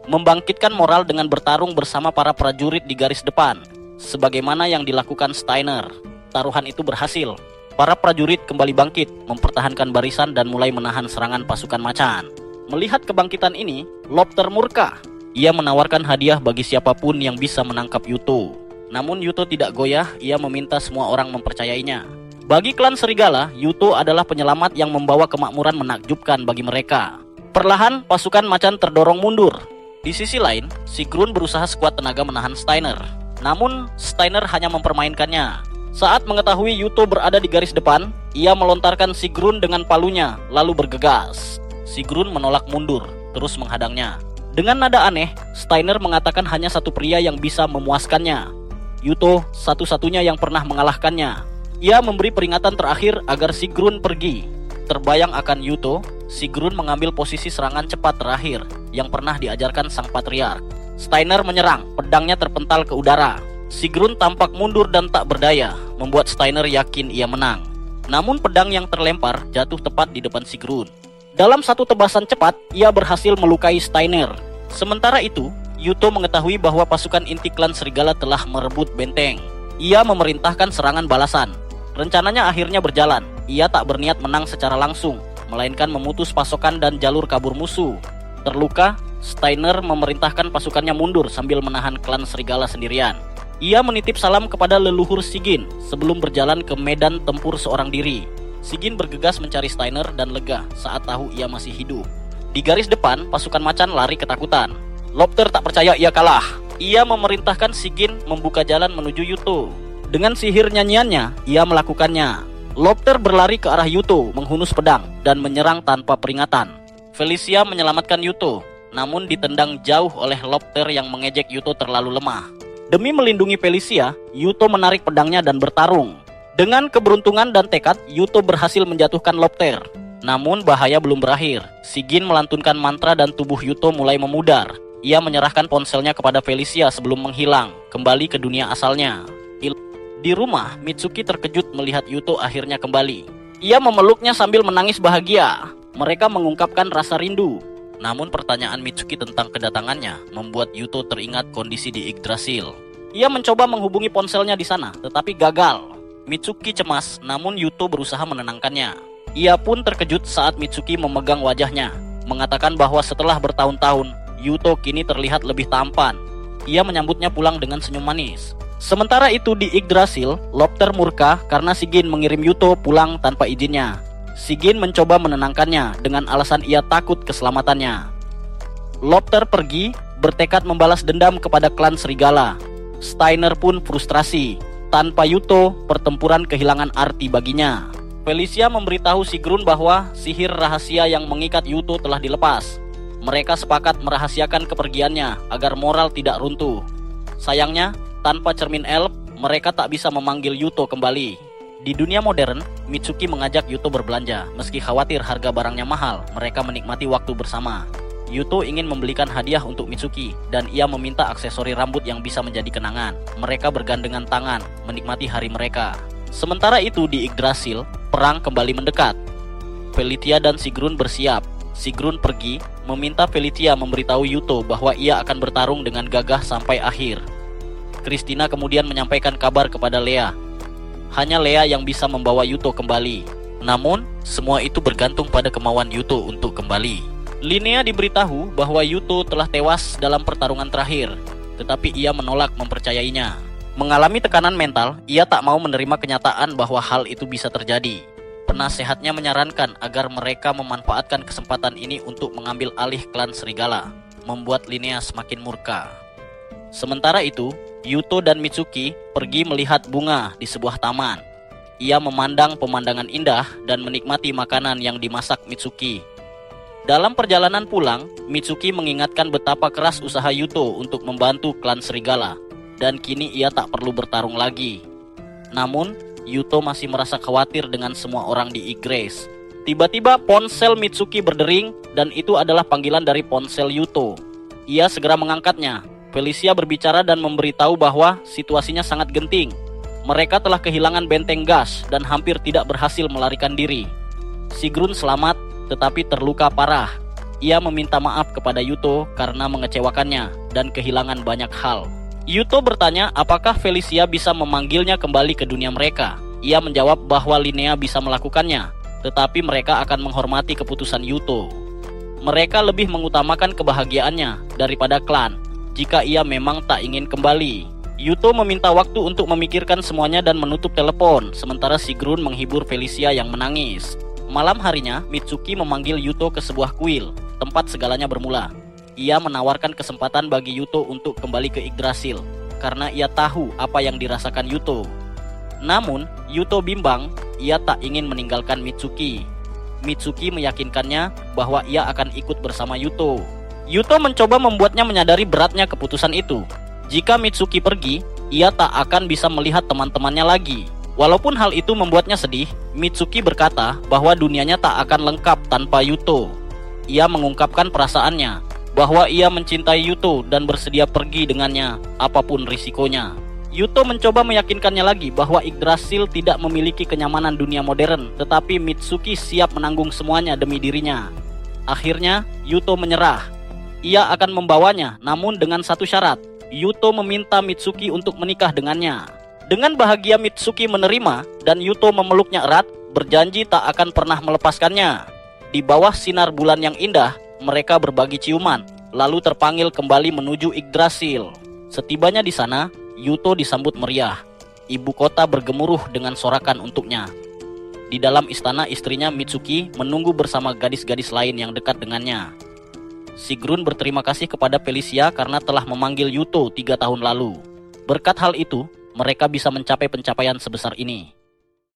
Membangkitkan moral dengan bertarung bersama para prajurit di garis depan, sebagaimana yang dilakukan Steiner. Taruhan itu berhasil. Para prajurit kembali bangkit, mempertahankan barisan dan mulai menahan serangan pasukan macan. Melihat kebangkitan ini, Lopter murka. Ia menawarkan hadiah bagi siapapun yang bisa menangkap Yuto. Namun Yuto tidak goyah, ia meminta semua orang mempercayainya. Bagi klan serigala, Yuto adalah penyelamat yang membawa kemakmuran menakjubkan bagi mereka. Perlahan, pasukan macan terdorong mundur. Di sisi lain, Sigrun berusaha sekuat tenaga menahan Steiner. Namun, Steiner hanya mempermainkannya. Saat mengetahui Yuto berada di garis depan, ia melontarkan Sigrun dengan palunya, lalu bergegas. Sigrun menolak mundur, terus menghadangnya. Dengan nada aneh, Steiner mengatakan hanya satu pria yang bisa memuaskannya. Yuto satu-satunya yang pernah mengalahkannya. Ia memberi peringatan terakhir agar Sigrun pergi. Terbayang akan Yuto, Sigrun mengambil posisi serangan cepat terakhir yang pernah diajarkan sang patriark. Steiner menyerang, pedangnya terpental ke udara. Sigrun tampak mundur dan tak berdaya, membuat Steiner yakin ia menang. Namun pedang yang terlempar jatuh tepat di depan Sigrun. Dalam satu tebasan cepat, ia berhasil melukai Steiner. Sementara itu, Yuto mengetahui bahwa pasukan inti klan serigala telah merebut benteng. Ia memerintahkan serangan balasan. Rencananya akhirnya berjalan. Ia tak berniat menang secara langsung, melainkan memutus pasokan dan jalur kabur musuh. Terluka, Steiner memerintahkan pasukannya mundur sambil menahan klan serigala sendirian. Ia menitip salam kepada leluhur Sigyn sebelum berjalan ke medan tempur seorang diri. Sigyn bergegas mencari Steiner dan lega saat tahu ia masih hidup. Di garis depan, pasukan macan lari ketakutan. Lopter tak percaya ia kalah. Ia memerintahkan Sigyn membuka jalan menuju Yuto. Dengan sihir nyanyiannya, ia melakukannya. Lopter berlari ke arah Yuto, menghunus pedang, dan menyerang tanpa peringatan. Felicia menyelamatkan Yuto, namun ditendang jauh oleh Lopter yang mengejek Yuto terlalu lemah. Demi melindungi Felicia, Yuto menarik pedangnya dan bertarung. Dengan keberuntungan dan tekad, Yuto berhasil menjatuhkan Lopter. Namun bahaya belum berakhir. Sigyn melantunkan mantra dan tubuh Yuto mulai memudar. Ia menyerahkan ponselnya kepada Felicia sebelum menghilang, kembali ke dunia asalnya. Di rumah, Mitsuki terkejut melihat Yuto akhirnya kembali. Ia memeluknya sambil menangis bahagia. Mereka mengungkapkan rasa rindu. Namun pertanyaan Mitsuki tentang kedatangannya membuat Yuto teringat kondisi di Yggdrasil. Ia mencoba menghubungi ponselnya di sana, tetapi gagal. Mitsuki cemas, namun Yuto berusaha menenangkannya. Ia pun terkejut saat Mitsuki memegang wajahnya, mengatakan bahwa setelah bertahun-tahun, Yuto kini terlihat lebih tampan. Ia menyambutnya pulang dengan senyum manis. Sementara itu di Yggdrasil, Lopter murka karena Sigyn mengirim Yuto pulang tanpa izinnya. Sigyn mencoba menenangkannya dengan alasan ia takut keselamatannya. Lopter pergi, bertekad membalas dendam kepada klan serigala. Steiner pun frustrasi. Tanpa Yuto, pertempuran kehilangan arti baginya. Felicia memberitahu Sigrun bahwa sihir rahasia yang mengikat Yuto telah dilepas. Mereka sepakat merahasiakan kepergiannya agar moral tidak runtuh. Sayangnya, tanpa cermin elf, mereka tak bisa memanggil Yuto kembali. Di dunia modern, Mitsuki mengajak Yuto berbelanja. Meski khawatir harga barangnya mahal, mereka menikmati waktu bersama. Yuto ingin membelikan hadiah untuk Mitsuki, dan ia meminta aksesori rambut yang bisa menjadi kenangan. Mereka bergandengan tangan, menikmati hari mereka. Sementara itu di Yggdrasil, perang kembali mendekat. Felicia dan Sigrun bersiap. Sigrun pergi, meminta Felicia memberitahu Yuto bahwa ia akan bertarung dengan gagah sampai akhir. Christina kemudian menyampaikan kabar kepada Lea. Hanya Lea yang bisa membawa Yuto kembali. Namun, semua itu bergantung pada kemauan Yuto untuk kembali. Linnea diberitahu bahwa Yuto telah tewas dalam pertarungan terakhir, tetapi ia menolak mempercayainya. Mengalami tekanan mental, ia tak mau menerima kenyataan bahwa hal itu bisa terjadi. Penasehatnya menyarankan agar mereka memanfaatkan kesempatan ini untuk mengambil alih klan Serigala, membuat Linnea semakin murka. Sementara itu, Yuto dan Mitsuki pergi melihat bunga di sebuah taman. Ia memandang pemandangan indah dan menikmati makanan yang dimasak Mitsuki. Dalam perjalanan pulang, Mitsuki mengingatkan betapa keras usaha Yuto untuk membantu klan Serigala, dan kini ia tak perlu bertarung lagi. Namun, Yuto masih merasa khawatir dengan semua orang di Yggdrasil. Tiba-tiba ponsel Mitsuki berdering, dan itu adalah panggilan dari ponsel Yuto. Ia segera mengangkatnya. Felicia berbicara dan memberitahu bahwa situasinya sangat genting. Mereka telah kehilangan benteng gas dan hampir tidak berhasil melarikan diri. Sigrun selamat, tetapi terluka parah. Ia meminta maaf kepada Yuto karena mengecewakannya dan kehilangan banyak hal. Yuto bertanya apakah Felicia bisa memanggilnya kembali ke dunia mereka. Ia menjawab bahwa Linnea bisa melakukannya, tetapi mereka akan menghormati keputusan Yuto. Mereka lebih mengutamakan kebahagiaannya daripada klan jika ia memang tak ingin kembali. Yuto meminta waktu untuk memikirkan semuanya dan menutup telepon, sementara Sigrun menghibur Felicia yang menangis. Malam harinya, Mitsuki memanggil Yuto ke sebuah kuil, tempat segalanya bermula. Ia menawarkan kesempatan bagi Yuto untuk kembali ke Yggdrasil, karena ia tahu apa yang dirasakan Yuto. Namun, Yuto bimbang, ia tak ingin meninggalkan Mitsuki. Mitsuki meyakinkannya bahwa ia akan ikut bersama Yuto. Yuto mencoba membuatnya menyadari beratnya keputusan itu. Jika Mitsuki pergi, ia tak akan bisa melihat teman-temannya lagi. Walaupun hal itu membuatnya sedih, Mitsuki berkata bahwa dunianya tak akan lengkap tanpa Yuto. Ia mengungkapkan perasaannya, bahwa ia mencintai Yuto dan bersedia pergi dengannya, apapun risikonya. Yuto mencoba meyakinkannya lagi bahwa Yggdrasil tidak memiliki kenyamanan dunia modern, tetapi Mitsuki siap menanggung semuanya demi dirinya. Akhirnya, Yuto menyerah. Ia akan membawanya, namun dengan satu syarat. Yuto meminta Mitsuki untuk menikah dengannya. Dengan bahagia Mitsuki menerima dan Yuto memeluknya erat, berjanji tak akan pernah melepaskannya. Di bawah sinar bulan yang indah, mereka berbagi ciuman, lalu terpanggil kembali menuju Yggdrasil. Setibanya di sana, Yuto disambut meriah. Ibu kota bergemuruh dengan sorakan untuknya. Di dalam istana, istrinya Mitsuki menunggu bersama gadis-gadis lain yang dekat dengannya. Sigrun berterima kasih kepada Felicia karena telah memanggil Yuto 3 tahun lalu. Berkat hal itu, mereka bisa mencapai pencapaian sebesar ini.